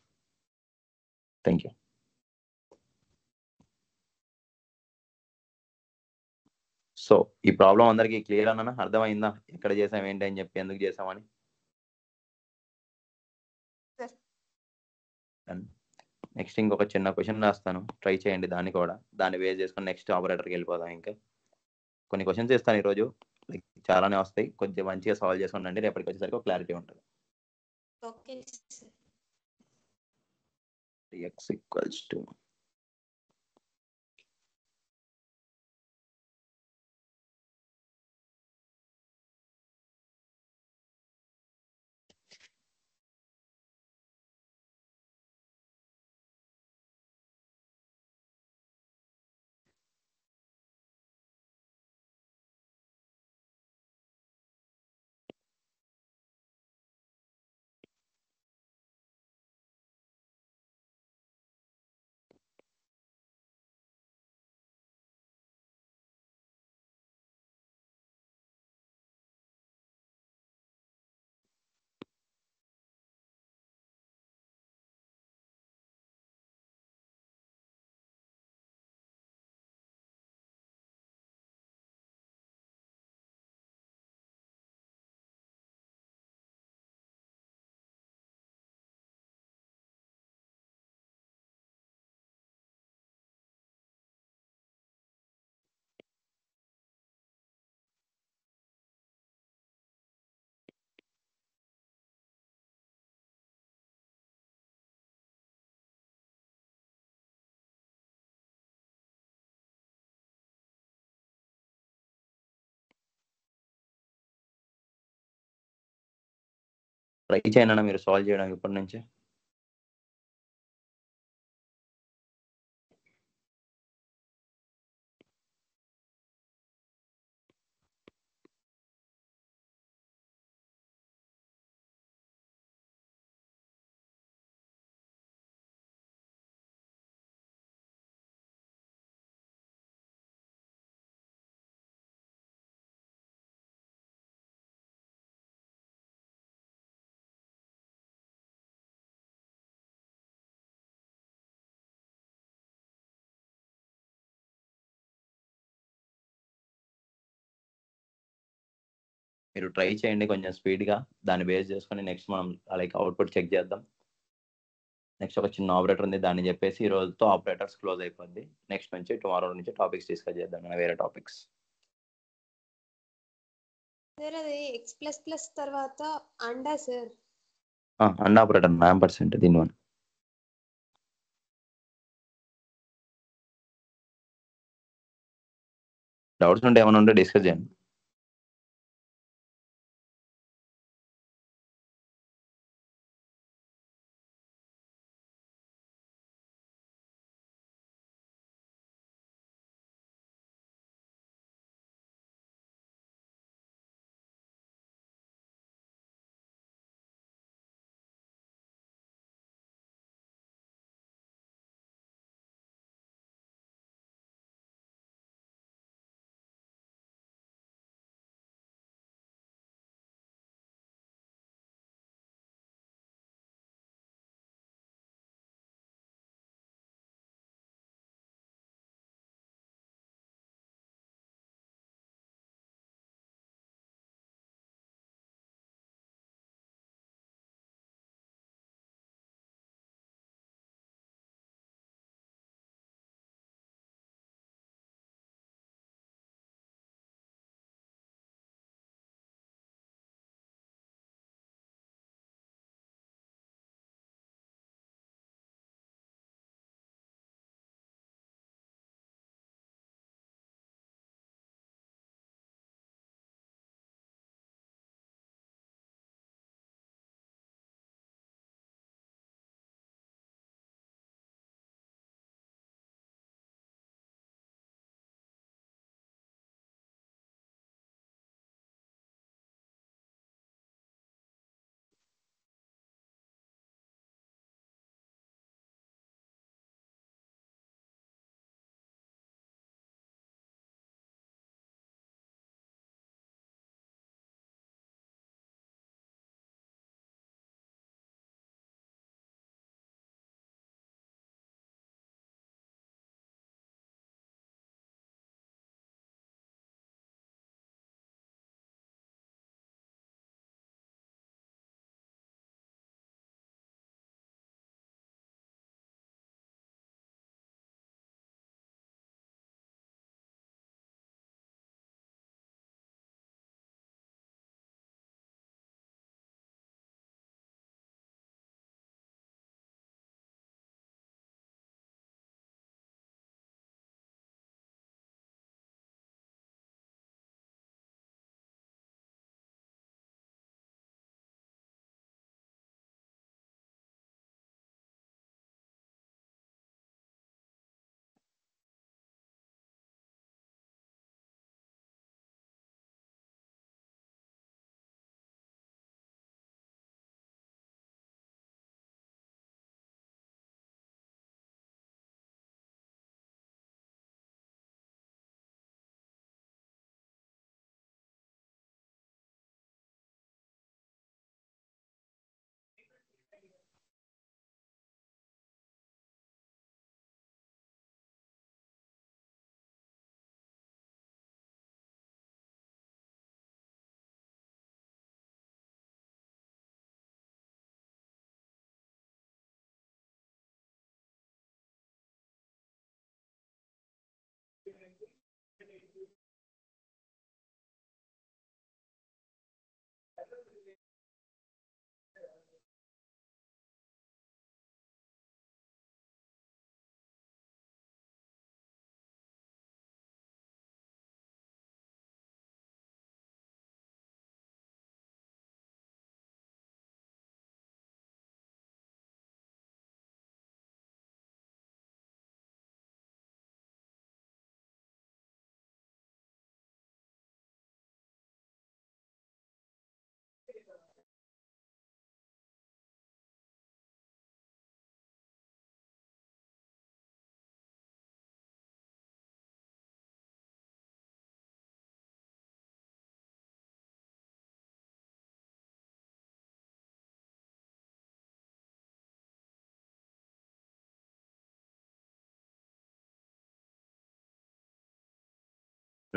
thank you. So ఈ ప్రాబ్లం అందరికీ క్లియర్ అన్న, అర్థమైందా? ఎక్కడ చేసాం ఏంటి అని చెప్పి, ఎందుకు చేసామని? నెక్స్ట్ ఇంకొక చిన్న క్వశ్చన్ రాస్తాను, ట్రై చేయండి దాన్ని కూడా. దాన్ని బేస్ చేసుకొని నెక్స్ట్ ఆపరేటర్కి వెళ్ళిపోదాం. ఇంకా కొన్ని క్వశ్చన్స్ ఇస్తాను ఈరోజు, లైక్ చాలానే వస్తాయి, కొంచెం మంచిగా సాల్వ్ చేసుకోండి, రేపటికి వచ్చేసరికి క్లారిటీ ఉంటుంది. Okay sir. x equals to try చేయండి అన్న మీరు సాల్వ్ చేయడానికి ఇప్పటి నుంచి. మీరు ట్రై చేయండి కొంచెం స్పీడ్గా, దాన్ని బేస్ చేసుకొని నెక్స్ట్ మనం లైక్ అవుట్పుట్ చెక్ చేద్దాం. నెక్స్ట్ ఒక చిన్న ఆపరేటర్ ఉంది, దాన్ని చెప్పేసి ఈ రోజుతో ఆపరేటర్స్ క్లోజ్ అయిపోద్ది. నెక్స్ట్ నుంచి టుమారో నుంచి టాపిక్స్ డిస్కస్ చేద్దాం, వేరే టాపిక్స్. సార్ అది X++ తర్వాత అండా సార్. అండ్ ఆపరేటర్ 9% దీని వన్. డౌట్స్ ఉంటే ఏమైనా ఉంటే డిస్కస్ చేయండి.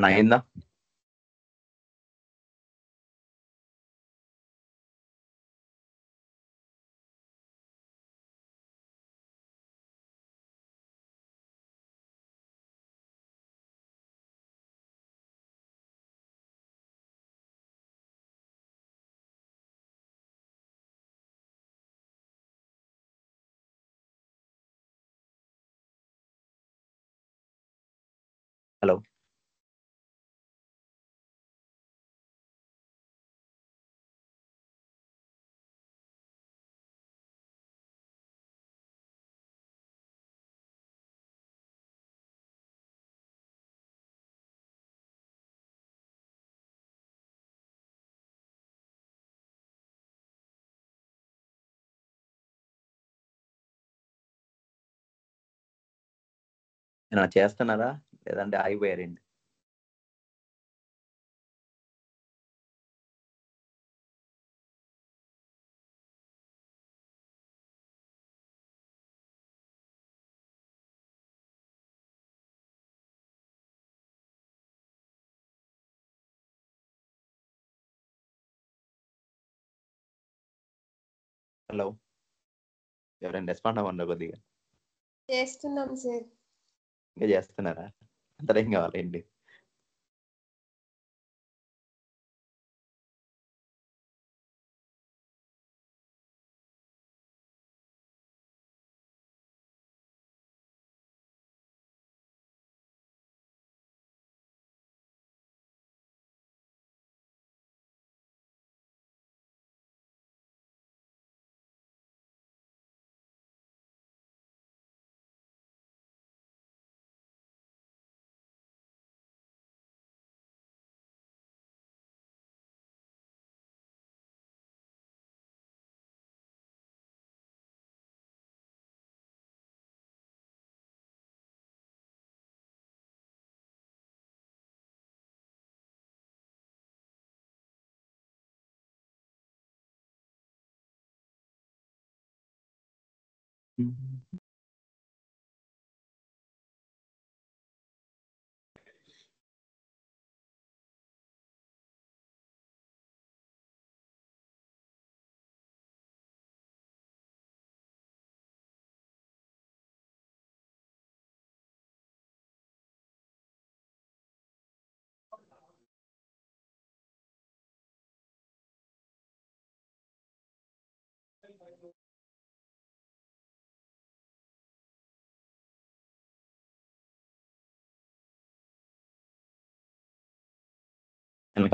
ఇప్పుడు అయిందా? హలో, ఏమైనా చేస్తున్నారా లేదంటే ఆగిపోయారండి? హలో, ఎవరైనా రెస్పాండ్ అవ్వండి కొద్దిగా. చేస్తున్నాం సార్. ఇంకా చేస్తున్నారా? అంత టైం కావాలండి?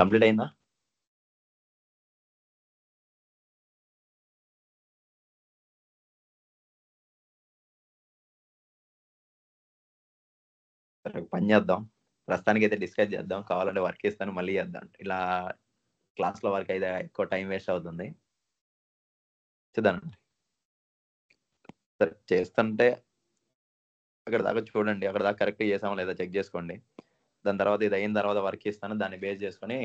కంప్లీట్ అయిందా? సరే, పని చేద్దాం. ప్రస్తుతానికి అయితే డిస్కస్ చేద్దాం. కావాలంటే వర్క్ ఇస్తాను, మళ్ళీ చేద్దాం. ఇలా క్లాస్లో వర్క్ అయితే ఎక్కువ టైం వేస్ట్ అవుతుంది. చూద్దాం. సరే, చేస్తుంటే అక్కడ దాకా చూడండి, అక్కడ దాకా కరెక్ట్ చేసామో లేదా చెక్ చేసుకోండి. దాని తర్వాత ఇది అయిన తర్వాత వర్క్ ఇస్తాను, దాన్ని బేస్ చేసుకొని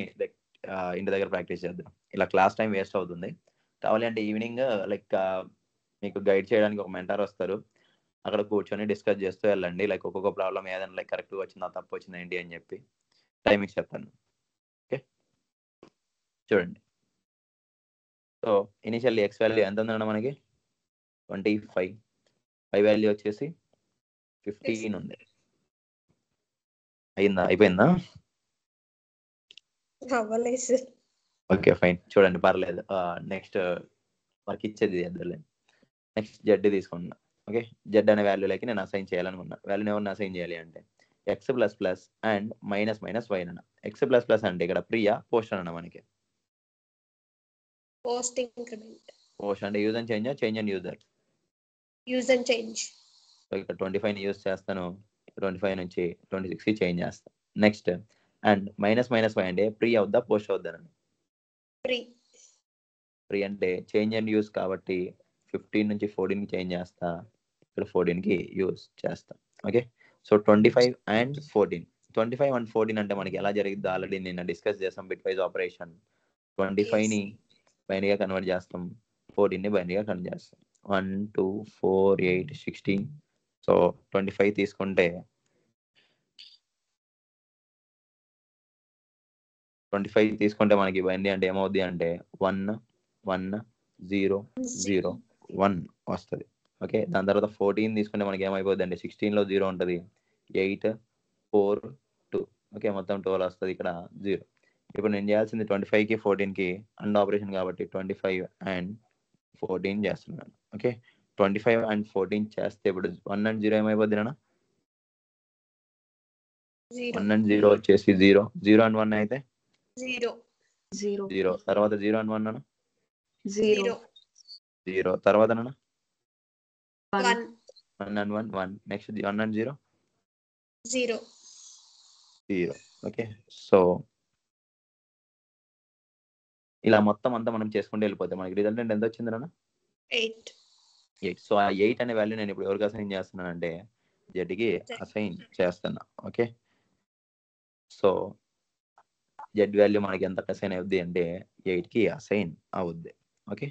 ఇంటి దగ్గర ప్రాక్టీస్ చేద్దాం. ఇలా క్లాస్ టైం వేస్ట్ అవుతుంది. కావాలి అంటే ఈవినింగ్ లైక్ మీకు గైడ్ చేయడానికి ఒక మెంటర్ వస్తారు, అక్కడ కూర్చొని డిస్కస్ చేస్తూ వెళ్ళండి. లైక్ ఒక్కొక్క ప్రాబ్లం ఏదైనా లైక్ కరెక్ట్గా వచ్చిందా తప్పు వచ్చిందా ఏంటి అని చెప్పి టైమింగ్స్ చెప్తాను. ఓకే, చూడండి. సో ఇనిషియల్లీ ఎక్స్ వాల్యూ ఎంత ఉందన్న మనకి 25, y వాల్యూ వచ్చేసి 15 ఉంది. అయిపోయిందా? అవ్వలేదు సార్. Okay, fine. చూడండి, పర్లేదు. నెక్స్ట్ వర్క్ ఇచ్చేది చేద్దాం. నెక్స్ట్ జెడ్ తీసుకున్నా. ఓకే, జెడ్ అనే వాల్యూలకి నేను అసైన్ చేయాలనుకున్నా. వాల్యూని ఎవరిని అసైన్ చేయాలి అంటే X plus plus and minus minus Y అన్న. ఎక్స్ ప్లస్ ప్లస్ అంటే ఇక్కడ ప్రియా పోస్ట్ అన్న మనకి. Post increment. పోస్ట్ అంటే use and change and user. Use and change. So ఇక్కడ 25 యూజ్ చేస్తాను, 25 నుంచి 26 చేంజ్ చేస్తాను. Next and minus minus Y అంటే ప్రీ అవుద్దా పోస్ట్ అవుద్దానని. ప్రీ అంటే చేంజ్ అండ్ యూజ్ కాబట్టి 15 నుంచి 14కి చేంజ్ చేస్తా, ఇక్కడ 14కి యూజ్ చేస్తా. Okay, so 25 and 14. 25 అండ్ 14 అంటే మనకి ఎలా జరిగిందో ఆల్రెడీ నిన్న డిస్కస్ చేస్తాం. Bitwise operation. 25ని బైనరీగా కన్వర్ట్ చేస్తాం, 14ని బైనరీగా కన్వర్ట్ చేస్తాం. 1 2 4 8 16. సో 25 తీసుకుంటే 25 తీసుకుంటే మనకి బైనరీ అంటే ఏమవుద్ది అంటే 1 1 0 0 1 వస్తుంది. ఓకే, దాని తర్వాత 14 తీసుకుంటే మనకి ఏమైపోద్ది అంటే 16లో 0 ఉంటుంది, 8 4 2. ఓకే, మొత్తం 12 వస్తుంది, ఇక్కడ 0. ఇప్పుడు నేను చేయాల్సింది 25కి 14కి అండ్ ఆపరేషన్ కాబట్టి 25 and 14 చేస్తున్నాను. ఓకే, 25 and 14 చేస్తే ఇప్పుడు 1 and 0 ఏమైపోద్ది నాన్న? 1 and 0 వచ్చేసి 0, 0 and 1 అయితే 0. తర్వాత 0 and 1 నాన్న 0. తర్వాత నాన్న 1 and 1 1. Next 1 and 0 0. Okay, so ఇలా మొత్తం అంతా మనం చేసుకుంటూ వెళ్ళిపోతే మనకి రిజల్టెంట్ ఎంత వచ్చింది నాన్న? 8. సో ఆ 8 అనే వాల్యూ నేను ఇప్పుడు ఎవరికి అసైన్ చేస్తున్నాను అంటే జెడ్కి అసైన్ చేస్తున్నా. ఓకే, సో జెడ్ వాల్యూ మనకి ఎంత అసైన్ అవుద్ది అంటే 8కి అసైన్ అవుద్ది. ఓకే,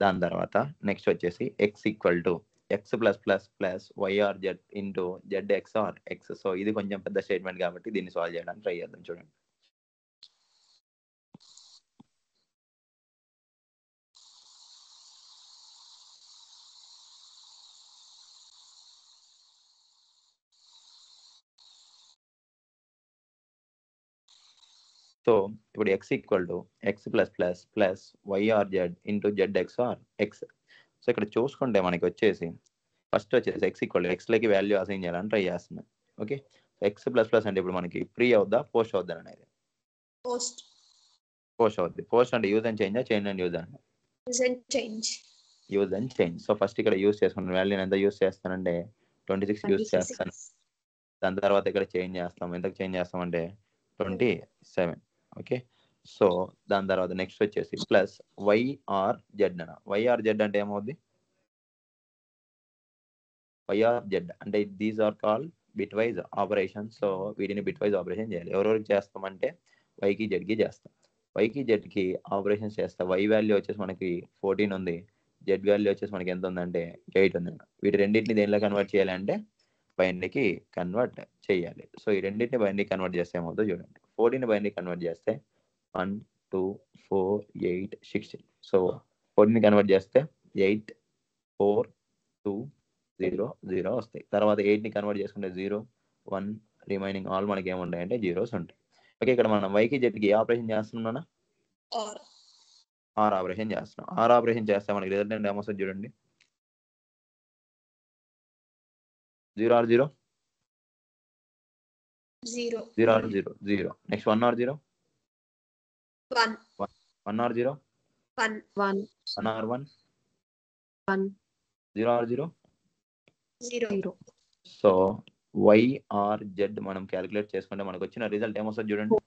దాని తర్వాత నెక్స్ట్ వచ్చేసి x equal to x plus plus plus YR Z into Z X or X. So ఇది కొంచెం పెద్ద స్టేట్మెంట్ కాబట్టి దీన్ని సాల్వ్ చేయడానికి ట్రై చేద్దాం. చూడండి, సో ఇప్పుడు x equal to x plus plus plus YR Z into Z X or X. So ఇక్కడ చూసుకుంటే మనకి వచ్చేసి ఫస్ట్ వచ్చేసి x ఈక్వల్ టు xలోకి వాల్యూ అసైన్ చేయాలని ట్రై చేస్తున్నాం. ఓకే, x ప్లస్ ప్లస్ అంటే ఇప్పుడు మనకి ప్రీ అవుద్దా పోస్ట్ అవుద్దా అనేది? పోస్ట్ అవుద్ది. పోస్ట్ అంటే యూజ్ అండ్ చేంజా, చేంజ్ అండ్ యూజ్ అంటే use and change. So first ఇక్కడ యూజ్ చేసుకున్న వాల్యూని ఎంత యూజ్ చేస్తానంటే 26 యూజ్ చేస్తాను. దాని తర్వాత ఇక్కడ చేంజ్ చేస్తాం. ఎంతకు చేంజ్ చేస్తామంటే 27. ఓకే, సో దాని తర్వాత నెక్స్ట్ వచ్చేసి ప్లస్ వైఆర్ జెడ్ అన్న. వైఆర్ జెడ్ అంటే ఏమవుద్ది? వైఆర్ జెడ్ అంటే these are call bitwise operation. So వీటిని బిట్ వైజ్ ఆపరేషన్ చేయాలి. ఎవరెవరికి చేస్తామంటే వైకి జెడ్కి చేస్తాం. వైకి జెడ్కి ఆపరేషన్స్ చేస్తాం. వై వాల్యూ వచ్చేసి మనకి 14 ఉంది, జెడ్ వాల్యూ వచ్చేసి మనకి ఎంత ఉందంటే 8 ఉంది. వీటి రెండింటిని దేనిలో కన్వర్ట్ చేయాలి అంటే బైనరీకి కన్వర్ట్ చేయాలి. సో ఈ రెండింటిని బైనరీ కన్వర్ట్ చేస్తే ఏమవుతుందో చూడండి. 14ని బైనరీ కన్వర్ట్ చేస్తే 1 2 4 8 16. సో 14ని కన్వర్ట్ చేస్తే 8 4 2 0 0 వస్తాయి. తర్వాత 8ని కన్వర్ట్ చేసుకుంటే 0 1 రిమైనింగ్ ఆల్ మనకి ఏముంటాయి అంటే జీరోస్ ఉంటాయి. ఓకే, ఇక్కడ మనం వైకి జెడ్కి ఏ ఆపరేషన్ చేస్తున్నాం? ఆర్ ఆపరేషన్ చేస్తున్నాం. ఆర్ ఆపరేషన్ చేస్తే మనకి రిజల్టెంట్ ఏమొస్తుంది చూడండి, 0 or 0 0 or 0 0. Next 1 or 0 1 or 0 1 or 1 0 or 0 0. So Y or Z మనం క్యాలిక్యులేట్ చేసుకుంటే మనకు వచ్చిన రిజల్ట్ ఏమొస్తుంది చూడండి,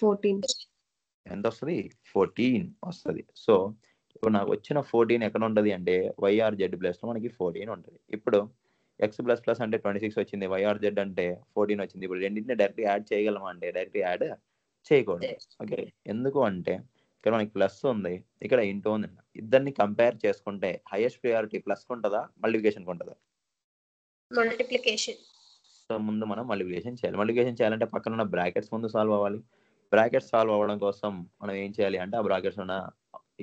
14. ఎంత వస్తుంది? 14 వస్తుంది. సో ఇప్పుడు నాకు వచ్చిన 14 ఎక్కడ ఉంటుంది అంటే వైఆర్ జెడ్ ప్లస్లో మనకి 14 ఉంటుంది. ఇప్పుడు ఎక్స్ ప్లస్ ప్లస్ అంటే 26 వచ్చింది, వైఆర్ జెడ్ అంటే 14 వచ్చింది. ఇప్పుడు రెండింటిని డైరెక్ట్ యాడ్ చేయగలమా అంటే డైరెక్ట్ యాడ్ చేయకూడదు. ఓకే, ఎందుకు అంటే ఇక్కడ మనకి ప్లస్ ఉంది, ఇక్కడ ఇంటూ ఉంది. ఇద్దరిని కంపేర్ చేసుకుంటే హైయెస్ట్ ప్రియారిటీ ప్లస్ ఉంటుందా మల్టిప్లికేషన్ ఉంటుందా? సో ముందు మనం మల్టిప్లికేషన్ చేయాలి. మల్టిప్లికేషన్ చేయాలంటే పక్కన ఉన్న బ్రాకెట్స్ ముందు సాల్వ్ అవ్వాలి. బ్రాకెట్స్ సాల్వ్ అవ్వడం కోసం మనం ఏం చేయాలి అంటే ఆ బ్రాకెట్స్ ఉన్న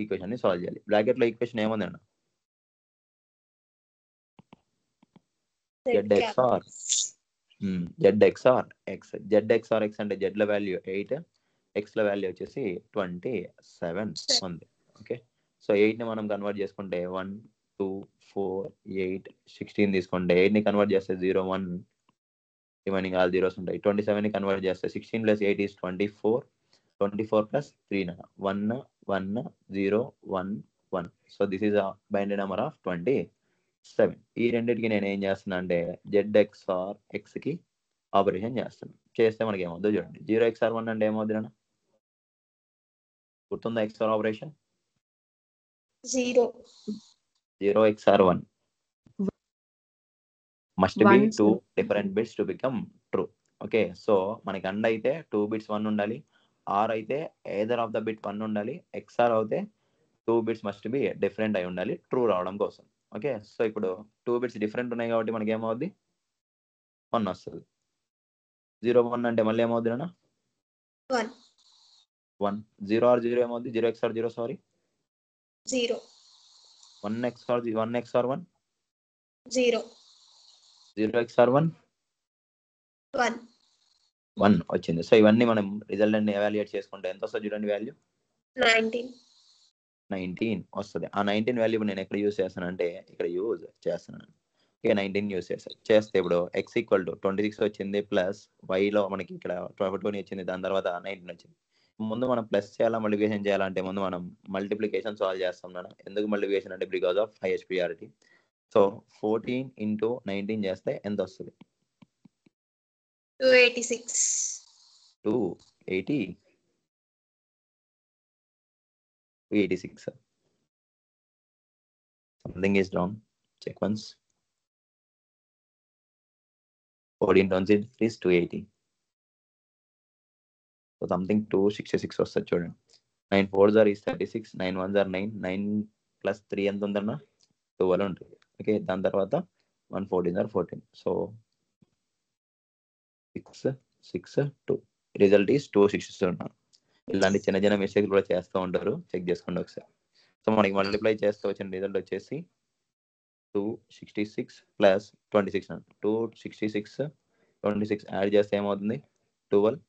ఈక్వేషన్ ని సాల్వ్ చేయాలి. బ్రాకెట్ లో ఈక్వేషన్ ఏముంది అన్న? Z X or X. Z X or X అంటే జెడ్ ల వాల్యూ 8, ఎక్స్ ల వాల్యూ వచ్చేసి 27 ఉంది. ఓకే, సో 8ని మనం కన్వర్ట్ చేసుకుంటే 1 2 4 8 16 తీసుకుంటే 8ని కన్వర్ట్ చేస్తే 0 1 రిమైనింగ్ ఆల్ జీరోస్ ఉంటాయి. 27ని కన్వర్ట్ చేస్తే 16 + 8 is 24, 24 + 3 1 1 0 1 1. So this is a binary number of 27. ఈ రెండింటికి నేను ఏం చేస్తున్నా అంటే జెడ్ ఎక్స్ ఆర్ ఎక్స్ కి ఆపరేషన్ చేస్తాను. చేస్తే మనకి ఏమవుతుందో చూడండి. 0 XOR 1 అంటే ఏమవుతుంది అన్న? గుర్తుందా XOR operation? 0 XOR 1 must be 2 different bits to become true. Okay, so మనకి అండ్ అయితే 2 bits 1 ఉండాలి, ఆర్ అయితే ఏదర్ ఆఫ్ ద బిట్ 1 ఉండాలి, XOR అయితే 2 bits మస్ట్ బి డిఫరెంట్ అయి ఉండాలి ట్రూ రావడం కోసం. ఓకే, సో ఇప్పుడు 2 bits డిఫరెంట్ ఉన్నాయి కాబట్టి మనకి ఏమవుద్ది 1 వస్తుంది. 0 1 అంటే మళ్ళీ ఏమవుద్ది అన్న 1 1 0 ఆర్ 0 ఏమవుద్ది 0 X or 0 sorry 0 1 X or 1 X or 1 0 0 X or 1 1 1 వచ్చింది. సో ఇవన్నీ మనం రిజల్ట్ అన్ని ఎవాల్యుయేట్ చేసుకుంటే ఎంత వస్తుంది చూడండి వాల్యూ 19 19 వస్తుంది. ఆ 19 వాల్యూ నేను ఎక్కడ యూస్ చేస్తాను అంటే ఇక్కడ యూజ్ చేస్తున్నాను. ఓకే 19 యూస్ చేస్తే ఇప్పుడు ఎక్స్ ఈక్వల్ టు 26 వచ్చింది ప్లస్ వైలో మనకి ఇక్కడ 20 వచ్చింది, దాని తర్వాత 19 వచ్చింది. ముందు మనం ప్లస్ చేయాలా మల్టిప్లికేషన్ చేయాలంటే ముందు మనం మల్టిప్లికేషన్ సాల్వ్ చేస్తాం నాన్న. ఎందుకు మల్టిప్లికేషన్ అంటే because of highest priority. So 14 into 19 చేస్తే ఎంత వస్తుంది 286 280 286. Something is wrong. Check once. 14 turns it is 280. So something 266 వస్తుంది చూడండి. 9 4s are is 36, 9 1s are 9, 9 plus 3 ఎంత ఉందన్న 12 ఉంటుంది. ఓకే దాని తర్వాత 1 14 are 14. So 6 6 2 result is 267. ఇలాంటి చిన్న చిన్న మిస్టేక్స్ కూడా చేస్తూ ఉంటారు, చెక్ చేసుకోండి ఒకసారి. సో మనకి మల్టిప్లై చేస్తే వచ్చిన రిజల్ట్ వచ్చేసి 266 ప్లస్ 26 అండి. 266 26 యాడ్ చేస్తే ఏమవుతుంది 12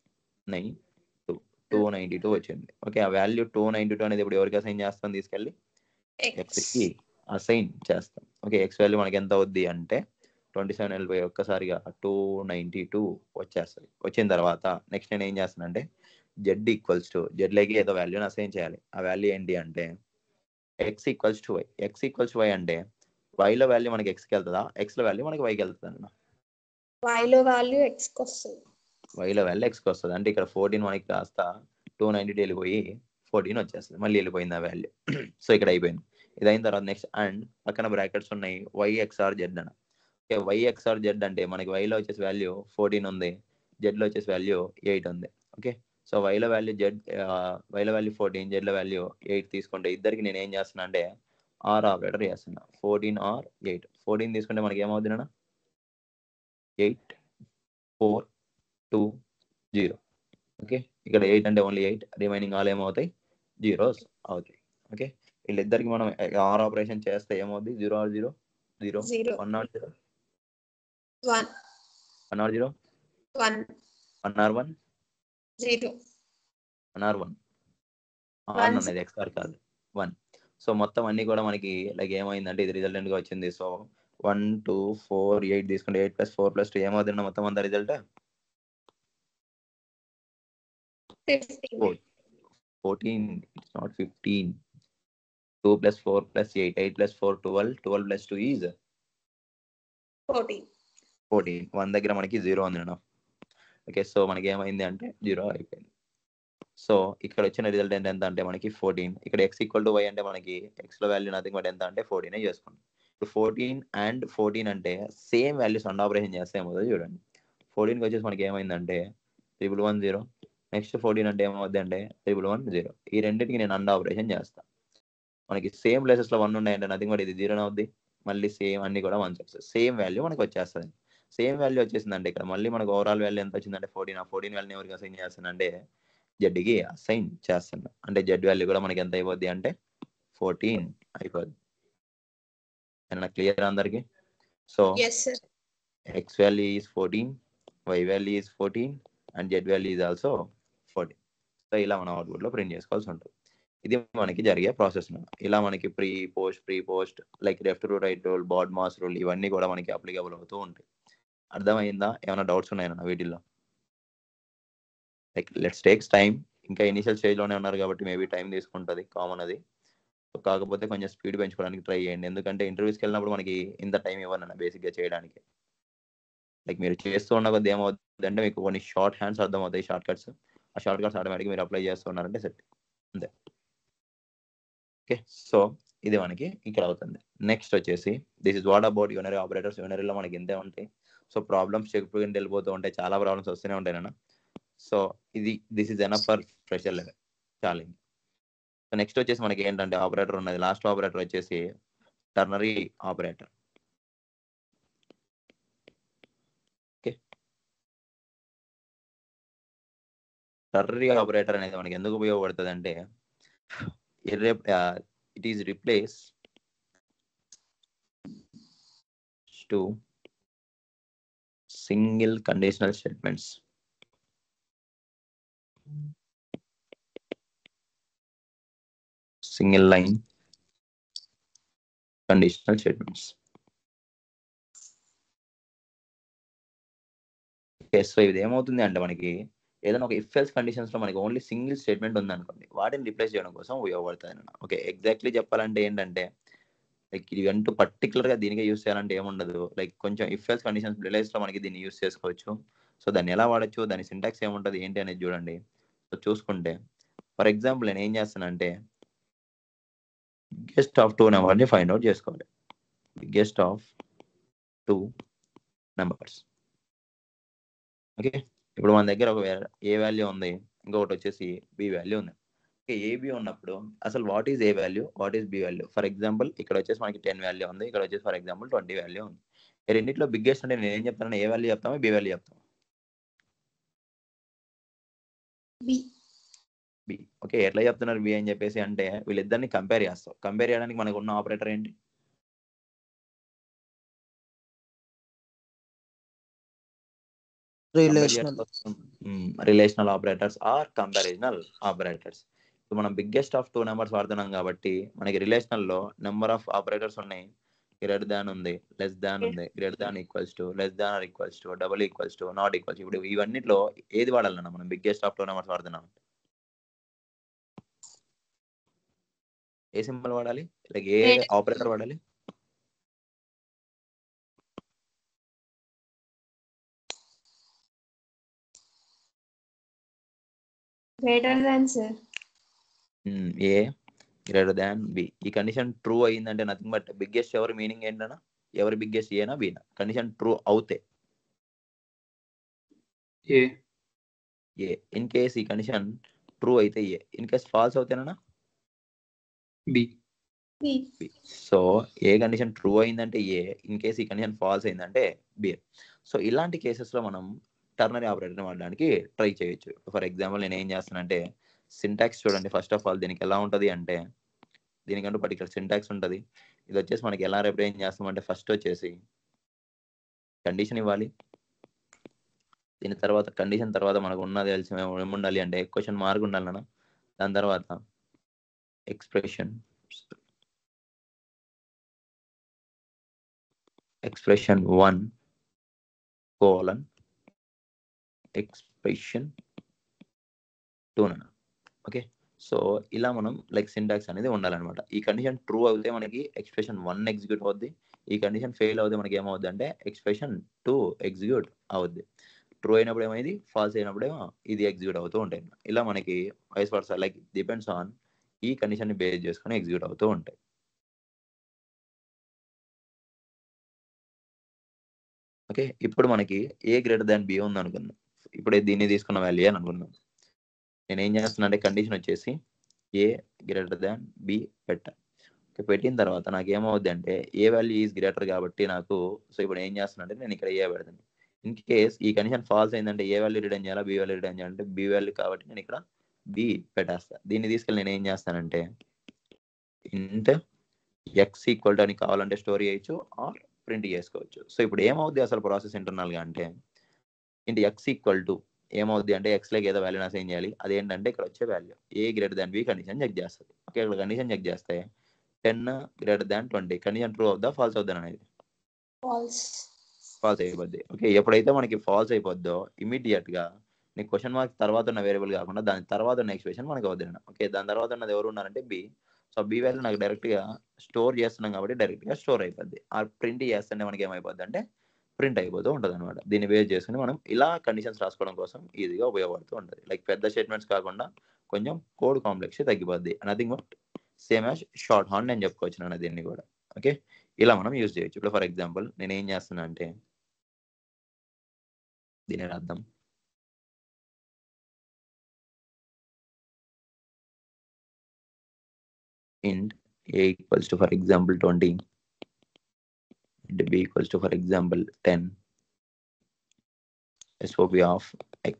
9 292 వచ్చింది. ఓకే ఆ వాల్యూ 292 అనేది ఇప్పుడు ఎవరికి అసైన్ చేస్తాం తీసుకెళ్ళి ఎక్స్కి అసైన్ చేస్తాం. ఓకే ఎక్స్ వాల్యూ మనకి ఎంత అవుద్ది అంటే 27 వెళ్ళిపోయి ఒక్కసారిగా 292 వచ్చేస్తుంది. వచ్చిన తర్వాత నెక్స్ట్ నేను ఏం చేస్తానంటే జెడ్ ఈక్వల్స్ టు జెడ్లోకి ఏదో వాల్యూని అసైన్ చేయాలి. ఆ వాల్యూ ఏంటి అంటే X equals to Y. X equals Y అంటే వైలో వాల్యూ మనకి ఎక్స్కి వెళ్తుందా, ఎక్స్లో వాల్యూ మనకి వైకి వెళ్తుంది అన్న. y లో వాల్యూ x కి వస్తుంది. వైలో వాల్యూ ఎక్స్కి వస్తుంది అంటే ఇక్కడ 14 మనకి కాస్త 292 వెళ్ళిపోయి 14 వచ్చేస్తుంది, మళ్ళీ వెళ్ళిపోయింది ఆ వాల్యూ. సో ఇక్కడ అయిపోయింది. ఇది అయిన తర్వాత నెక్స్ట్ అండ్ పక్కన బ్రాకెట్స్ ఉన్నాయి వైఎక్స్ఆర్ జెడ్ అని. ఓకే వైఎక్స్ఆర్ జెడ్ అంటే మనకి వైలో వచ్చేసి వాల్యూ 14 ఉంది, జెడ్లో వచ్చేసి వాల్యూ 8 ఉంది. ఓకే సో వైలో వాల్యూ వైలో వాల్యూ 14, జెడ్లో వాల్యూ 8 తీసుకుంటే ఇద్దరికి నేను ఏం చేస్తున్నా అంటే ఆర్ ఆపరేటర్ చేస్తున్నా. 14 ఆర్ 8. 14 తీసుకుంటే మనకి ఏమవుతుంది అన్న 8 4 2 0. ఓకే ఇక్కడ 8 అంటే ఓన్లీ 8, రిమైనింగ్ ఆల్ ఏమవుతాయి జీరోస్ అవుతాయి. ఓకే వీళ్ళిద్దరికి మనం ఆర్ ఆపరేషన్ చేస్తే ఏమవుతుంది 0 or 0 0 0 1 or 0 1 1 or 0 1 1 or 1 0 1 or 1 1 or అనేది ఎక్స్ఆర్ కాదు 1. సో మొత్తం అన్ని కూడా మనకి లైక్ ఏమైందంటే ఇది రిజల్టెంట్ గా వచ్చింది. సో 1 2 4 8 తీసుకుంటే 8 + 4 + 2 ఏమవుతుంది మొత్తం అంతా రిజల్ట్ 15 14. It's not 15. 2 + 4 + 8 8 + 4 12 12 + 2 ఈజ్ 14 14. 1 దగ్గర మనకి 0 ఉంది అన్న. ఓకే సో మనకి ఏమైంది అంటే 0 అయిపోయింది. సో ఇక్కడ వచ్చిన రిజల్ట్ ఎంత అంటే మనకి 14. ఇక్కడ x ఈక్వల్ టు y అంటే మనకి x లో వాల్యూ నథింగ్ బట్ ఎంత అంటే 14 చేసుకోండి. ఇప్పుడు 14 అండ్ 14 అంటే సేమ్ వాల్యూస్ అండ్ ఆపరేషన్ చేస్తే ఏమవుతుంది చూడండి. 14కి వచ్చేసి మనకి ఏమైందంటే 1110. నెక్స్ట్ 14 అంటే ఏమవుద్ది అంటే 1110. ఈ రెండింటికి నేను అండ్ ఆపరేషన్ చేస్తాను. మనకి సేమ్ ప్లేసెస్ లో 1 ఉన్నాయంటే నథింగ్ బట్ ఇది 0 అవుద్ది, మళ్ళీ సేమ్ అన్ని కూడా 1 వస్తాయి. సేమ్ వాల్యూ మనకి వచ్చేస్తుంది. సేమ్ వాల్యూ వచ్చేసిందంటే ఇక్కడ మళ్ళీ మనకు ఓవరాల్ వాల్యూ ఎంత వచ్చిందంటే 14. ఆ 14 వాల్యూని ఎవరికి అసైన్ చేస్తానంటే జెడ్కి అసైన్ చేస్తున్నా. అంటే జెడ్ వాల్యూ కూడా మనకి ఎంత అయిపోద్ది అంటే 14 అయిపోద్ది. ఏమన్నా క్లియర్ అందరికి? So yes sir X value is 14, Y value is 14 and Z value is also 14. So ఇలా మనం అవుట్పుట్ లో ప్రింట్ చేసుకోవాల్సి ఉంటుంది. ఇది మనకి జరిగే ప్రాసెస్. ఇలా మనకి pre post like left rule right rule BODMAS rule ఇవన్నీ కూడా మనకి అప్లికబుల్ అవుతూ ఉంటాయి. అర్థమైందా? ఏమైనా డౌట్స్ ఉన్నాయన్నా వీటిల్లో? Like let's takes time. ఇంకా ఇనిషియల్ స్టేజ్లోనే ఉన్నారు కాబట్టి మేబీ టైం తీసుకుంటుంది, కామన్ అది. కాకపోతే కొంచెం స్పీడ్ పెంచుకోవడానికి ట్రై చేయండి. ఎందుకంటే ఇంటర్వ్యూస్కి వెళ్ళినప్పుడు మనకి ఇంత టైం ఇవ్వను బేసిక్గా చేయడానికి. లైక్ మీరు చేస్తూ ఉన్న కొద్ది ఏమవుతుంది అంటే మీకు కొన్ని షార్ట్ హ్యాండ్స్ అర్థమవుతాయి, షార్ట్ కట్స్. ఆ షార్ట్ కట్స్ ఆటోమేటిక్గా మీరు అప్లై చేస్తున్నారంటే సెట్ అంతే. ఓకే సో ఇది మనకి ఇక్కడ అవుతుంది. నెక్స్ట్ వచ్చేసి this is what about unary operators. యూనరీలో మనకి ఇంతే ఉంటాయి. సో ప్రాబ్లమ్స్ చెప్పుకుంటూ వెళ్ళిపోతూ ఉంటాయి, చాలా ప్రాబ్లమ్స్ వస్తూనే ఉంటాయి నాన్న. So this is enough for fresher level challenge. So next వచ్చేసి మనకి ఏంటంటే ఆపరేటర్ ఉన్నది. లాస్ట్ ఆపరేటర్ వచ్చేసి టర్నరీ ఆపరేటర్. టర్నరీ ఆపరేటర్ అనేది మనకి ఎందుకు ఉపయోగపడుతుంది అంటే it is replace to single conditional statements. Single line conditional statements. So ఇది ఏమవుతుంది అంటే మనకి ఏదైనా ఒక ఇఫ్ ఎల్స్ కండిషన్స్ లో మనకి ఓన్లీ సింగిల్ స్టేట్మెంట్ ఉంది అనుకోండి, వాటిని రిప్లేస్ చేయడం కోసం ఉపయోగపడుతుంది అన్న. ఓకే, ఎగ్జాక్ట్లీ చెప్పాలంటే ఏంటంటే లైక్ ఇది అంటూ పర్టికులర్ గా దీనికే యూస్ చేయాలంటే ఏముండదు. లైక్ కొంచెం ఇఫ్ ఎల్స్ కండిషన్స్ రిలైజ్ లో మనకి దీన్ని యూస్ చేసుకోవచ్చు. సో దాన్ని ఎలా వాడచ్చు, దాని సింటాక్స్ ఏముంటుంది ఏంటి అనేది చూడండి. సో చూసుకుంటే ఫర్ ఎగ్జాంపుల్ నేను ఏం చేస్తానంటే బిగ్గెస్ట్ ఆఫ్ 2 నెంబర్ని ఫైండ్ అవుట్ చేసుకోవాలి. Biggest of 2 numbers. ఓకే, ఇప్పుడు మన దగ్గర ఒక ఏ వాల్యూ ఉంది, ఇంకొకటి వచ్చేసి బి వాల్యూ ఉంది. ఓకే, ఏబి ఉన్నప్పుడు అసలు what is A value, what is B value. For example ఇక్కడ వచ్చేసి మనకి 10 వాల్యూ ఉంది, ఇక్కడ వచ్చేసి ఫర్ ఎగ్జాంపుల్ 20 వాల్యూ ఉంది. ఈ రెండింటిలో బిగ్గెస్ట్ అంటే నేను ఏం చెప్తాను, ఏ వాల్యూ చెప్తామో బి వాల్యూ చెప్తాం. బి. ఓకే, ఎట్లా చెప్తున్నారు బి అని చెప్పేసి అంటే వీళ్ళిద్దరిని కంపేర్ చేస్తాం. కంపేర్ చేయడానికి మనకు ఉన్న ఆపరేటర్ ఏంటి, రిలేషనల్ ఆపరేటర్స్ ఆర్ కంపారిజనల్ ఆపరేటర్స్. ఇప్పుడు మనం బిగ్గెస్ట్ ఆఫ్ 2 నెంబర్స్ వాడుతున్నాం కాబట్టి మనకి రిలేషనల్ లో నెంబర్ ఆఫ్ ఆపరేటర్స్ ఉన్నాయి. గ్రేటర్ దాన్ ఉంది, లెస్ దాన్ ఉంది, greater than equals to, less than or equals to, double equals to, not equals. ఇప్పుడు ఇవన్నిట్లో ఏది వాడాలన్నా మనం బిగ్గెస్ట్ ఆఫ్ 2 నెంబర్స్ వాడుతున్నాం, ఏ సింబల్ వాడాలి, లైక్ ఏ ఆపరేటర్ వాడాలి, greater than sir. A greater than B. ఈ కండిషన్ ట్రూ అయ్యిందంటే నథింగ్ బట్ బిగ్గెస్ట్ ఎవరి మీనింగ్ ఏంటన్నా, ఎవరి బిగ్గెస్ట్ ఏనా బీనా. కండిషన్ ట్రూ అవుతే ఏ. ఇన్ కేస్ ఈ కండిషన్ ట్రూ అయితే ఏ, ఇన్ కేస్ ఫాల్స్ అవుతేనా B. So a condition true అయిందంటే ఏ, ఇన్ కేస్ ఈ కండిషన్ ఫాల్స్ అయిందంటే బి. సో ఇలాంటి కేసెస్ లో మనం టర్నరీ ఆపరేటర్ వాడడానికి ట్రై చేయొచ్చు. ఫర్ ఎగ్జాంపుల్ నేను ఏం చేస్తానంటే సింటాక్స్ చూడండి. ఫస్ట్ ఆఫ్ ఆల్ దీనికి ఎలా ఉంటుంది అంటే దీనికంటూ పర్టికులర్ సింటాక్స్ ఉంటుంది. ఇది వచ్చేసి మనకి ఎలా రిప్రజెంట్ చేస్తామంటే ఫస్ట్ వచ్చేసి కండిషన్ ఇవ్వాలి. దీని తర్వాత కండిషన్ తర్వాత మనకు ఉన్నది తెలిసి ఏముండాలి అంటే క్వశ్చన్ మార్క్ ఉండాలన్నా. దాని తర్వాత expression 1 colon expression 2. Okay, so ఇలా మనం లైక్ సింటాక్స్ అనేది ఉండాలన్నమాట. ఈ కండిషన్ ట్రూ అవుతే మనకి ఎక్స్ప్రెషన్ 1 ఎగ్జిక్యూట్ అవుద్ది. ఈ కండిషన్ ఫెయిల్ అవుతే మనకి ఏమవుద్ది అంటే ఎక్స్ప్రెషన్ 2 ఎగ్జిక్యూట్ అవుద్ది. ట్రూ అయినప్పుడు ఏమైంది, ఫాల్స్ అయినప్పుడేమో ఇది ఎగ్జిక్యూట్ అవుతూ ఉంటాయి. ఇలా మనకి vice versa like depends on ఈ కండిషన్ ని బేస్ చేసుకొని ఎగ్జిక్యూట్ అవుతూ ఉంటాయి. ఓకే, ఇప్పుడు మనకి ఏ గ్రేటర్ దాన్ బి ఉంది అనుకుందాం. ఇప్పుడు దీన్ని తీసుకున్న వాల్యూ అని అనుకుందాం. నేను ఏం చేస్తున్నా అంటే కండిషన్ వచ్చేసి ఏ గ్రేటర్ దాన్ బి పెట్టా. పెట్టిన తర్వాత నాకు ఏమవుద్ది అంటే ఏ వాల్యూ ఈజ్ గ్రేటర్ కాబట్టి నాకు, సో ఇప్పుడు ఏం చేస్తున్నా అంటే నేను ఇక్కడ ఏ పెడతాను. ఇన్ కేస్ ఈ కండిషన్ ఫాల్స్ అయిందంటే ఏ వాల్యూ రిటర్న్ చేయాలా, బి వాల్యూ రిటర్న్ చేయాలంటే బి వాల్యూ కాబట్టి నేను ఇక్కడ బి పెట్టేస్తా. దీన్ని తీసుకెళ్ళి నేను ఏం చేస్తానంటే ఇంట్ ఎక్స్ ఈక్వల్ టు అని కావాలంటే స్టోర్ చేయొచ్చు ఆర్ ప్రింట్ చేసుకోవచ్చు. సో ఇప్పుడు ఏమవుద్ది అసలు ప్రాసెస్ ఇంటర్నల్ గా అంటే ఇంట్ ఎక్స్ ఈక్వల్ టు ఏమవుద్ది అంటే ఎక్స్ లైక్ ఏదో వాల్యూ అసైన్ చేయాలి. అదేంటంటే ఇక్కడ వచ్చే value A greater than B condition check చేస్తుంది. ఓకే, ఇక్కడ కండిషన్ చెక్ చేస్తే 10 గ్రేటర్ దాన్ 20 కండిషన్ ట్రూ అవుద్దా ఫాల్స్ అవుద్దా అనేది ఫాల్స్ అయిపోద్ది. ఓకే, ఎప్పుడైతే మనకి ఫాల్స్ అయిపోద్దో ఇమీడియట్ గా నీకు క్వశ్చన్ మార్క్ తర్వాత ఉన్న వేరియబుల్ కాకుండా దాని తర్వాత ఉన్న ఎక్స్ప్రెషన్ మనకి అవుద్ది. ఓకే, దాని తర్వాత ఉన్నది ఎవరు ఉన్నారంటే బి. సో బి వాల్యూ నాకు డైరెక్ట్ గా స్టోర్ చేస్తున్నాం కాబట్టి డైరెక్ట్ గా స్టోర్ అయిపోద్ది. ఆ ప్రింట్ చేస్తుంటే మనకి ఏమైపోద్ది అంటే ప్రింట్ అయిపోతూ ఉంటుంది అనమాట. దీన్ని బేస్ చేసుకుని మనం ఇలా కండిషన్స్ రాసుకోవడం కోసం ఈజీగా ఉపయోగపడుతూ ఉంటుంది. లైక్ పెద్ద స్టేట్మెంట్స్ కాకుండా కొంచెం కోడ్ కాంప్లెక్స్ తగ్గిపోద్ది. Nothing but same as short hand నేను చెప్పుకోవచ్చు నాన్న దీన్ని కూడా. ఓకే, ఇలా మనం యూజ్ చేయొచ్చు. ఇప్పుడు ఫర్ ఎగ్జాంపుల్ నేను ఏం చేస్తున్నా అంటే దీని అర్థం int a equals to for example 20 and b equals to for example 10 SOP of x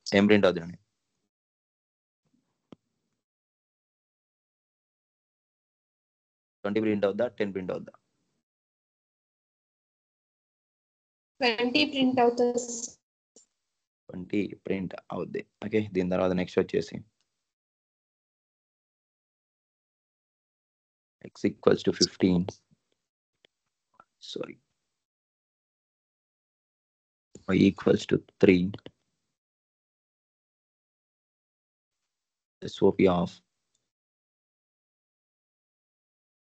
ఏం ప్రింట్ అవుతుంది 20 ప్రింట్ అవుద్దా 10 ప్రింట్ అవుద్దా? 20 ప్రింట్ అవుతుంది. 20 ప్రింట్ అవుద్ది. ఓకే, దీని తర్వాత నెక్స్ట్ వచ్చేసి x equals to 15, sorry y equals to 3, SOP of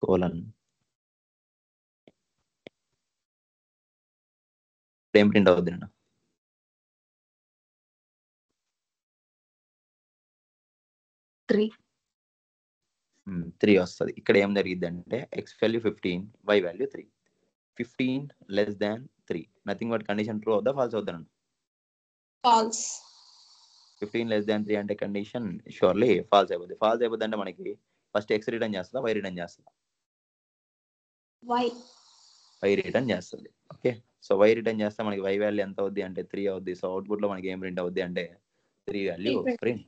colon ఏం ప్రింట్ అవుద్ది అన్న? 3 వస్తుంది. ఇక్కడ ఏం జరిగింది అంటే x value 15, y value 3. 15 less than 3, nothing but condition true అవుద్దా ఫాల్స్ అవుద్దా? ఫాల్స్. 15 లెస్ దాన్ 3 అంటే కండిషన్ షూర్లీ ఫాల్స్ అయిపోద్ది. ఫాల్స్ అయిపోద్ది అంటే మనకి ఫస్ట్ x రిటర్న్ చేస్తుందా y రిటర్న్ చేస్తుందా? y రిటర్న్ చేస్తుంది. ఓకే, సో y రిటర్న్ చేస్తే మనకి y వాల్యూ ఎంత అవుద్ది అంటే 3 అవుద్ది. సో అవుట్పుట్ లో మనకి ఏం ప్రింట్ అవుద్ది అంటే 3 వాల్యూ ప్రింట్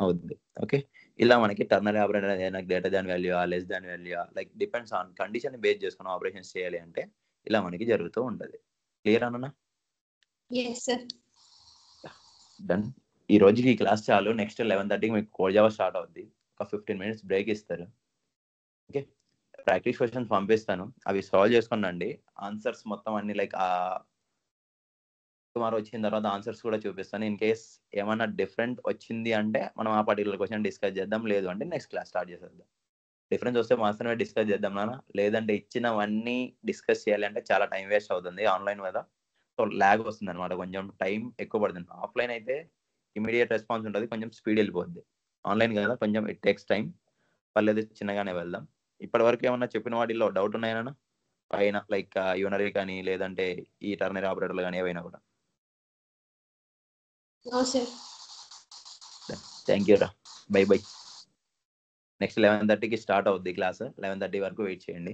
అవుద్ది. ఓకే, ఇలా మనకి టర్నరీ ఆపరేటర్ ఏదైనా greater than value less than value like depends on condition base చేసుకుని ఆపరేషన్స్ చేయాలి అంటే ఇలా మనకి జరుగుతూ ఉంటుంది. క్లియర్ అన్న? yes sir. డన్. ఈ రోజుకి ఈ క్లాస్ చాలు. నెక్స్ట్ 11:30కి మీకు కోడ్ జావా స్టార్ట్ అవుద్ది. ఒక 15 minutes బ్రేక్ ఇస్తారు. ఓకే, ప్రాక్టీస్ క్వశ్చన్స్ పంపిస్తాను, అవి సాల్వ్ చేసుకున్నాండి. ఆన్సర్స్ మొత్తం అన్ని లైక్ టుమారో వచ్చిన తర్వాత ఆన్సర్స్ కూడా చూపిస్తాను. ఇన్ కేస్ ఏమన్నా డిఫరెంట్ వచ్చింది అంటే మనం ఆ పర్టికులర్ క్వశ్చన్ డిస్కస్ చేద్దాం, లేదు అంటే నెక్స్ట్ క్లాస్ స్టార్ట్ చేసేద్దాం. డిఫరెన్స్ వస్తే మాత్రమే డిస్కస్ చేద్దాం నాన్న, లేదంటే ఇచ్చినవన్నీ డిస్కస్ చేయాలి అంటే చాలా టైం వేస్ట్ అవుతుంది ఆన్లైన్ మీద. సో ల్యాగ్ వస్తుంది అనమాట, కొంచెం టైం ఎక్కువ పడుతుంది. ఆఫ్లైన్ అయితే ఇమీడియట్ రెస్పాన్స్ ఉంటుంది, కొంచెం స్పీడ్ వెళ్ళిపోద్ది. ఆన్లైన్ కదా కొంచెం ఇట్ టేక్స్ టైం. పర్లేదు, చిన్నగానే వెళ్దాం. ఇప్పటి వరకు ఏమన్నా చెప్పిన వాటిల్లో డౌట్ ఉన్నాయన్నా పైన లైక్ యూనరీ కానీ లేదంటే ఈ టర్నరీ ఆపరేటర్లు కానీ ఏవైనా కూడా? No sir. థ్యాంక్ యూ రా, బై బై. నెక్స్ట్ 11:30కి స్టార్ట్ అవుద్ది క్లాస్. 11:30 వరకు వెయిట్ చేయండి.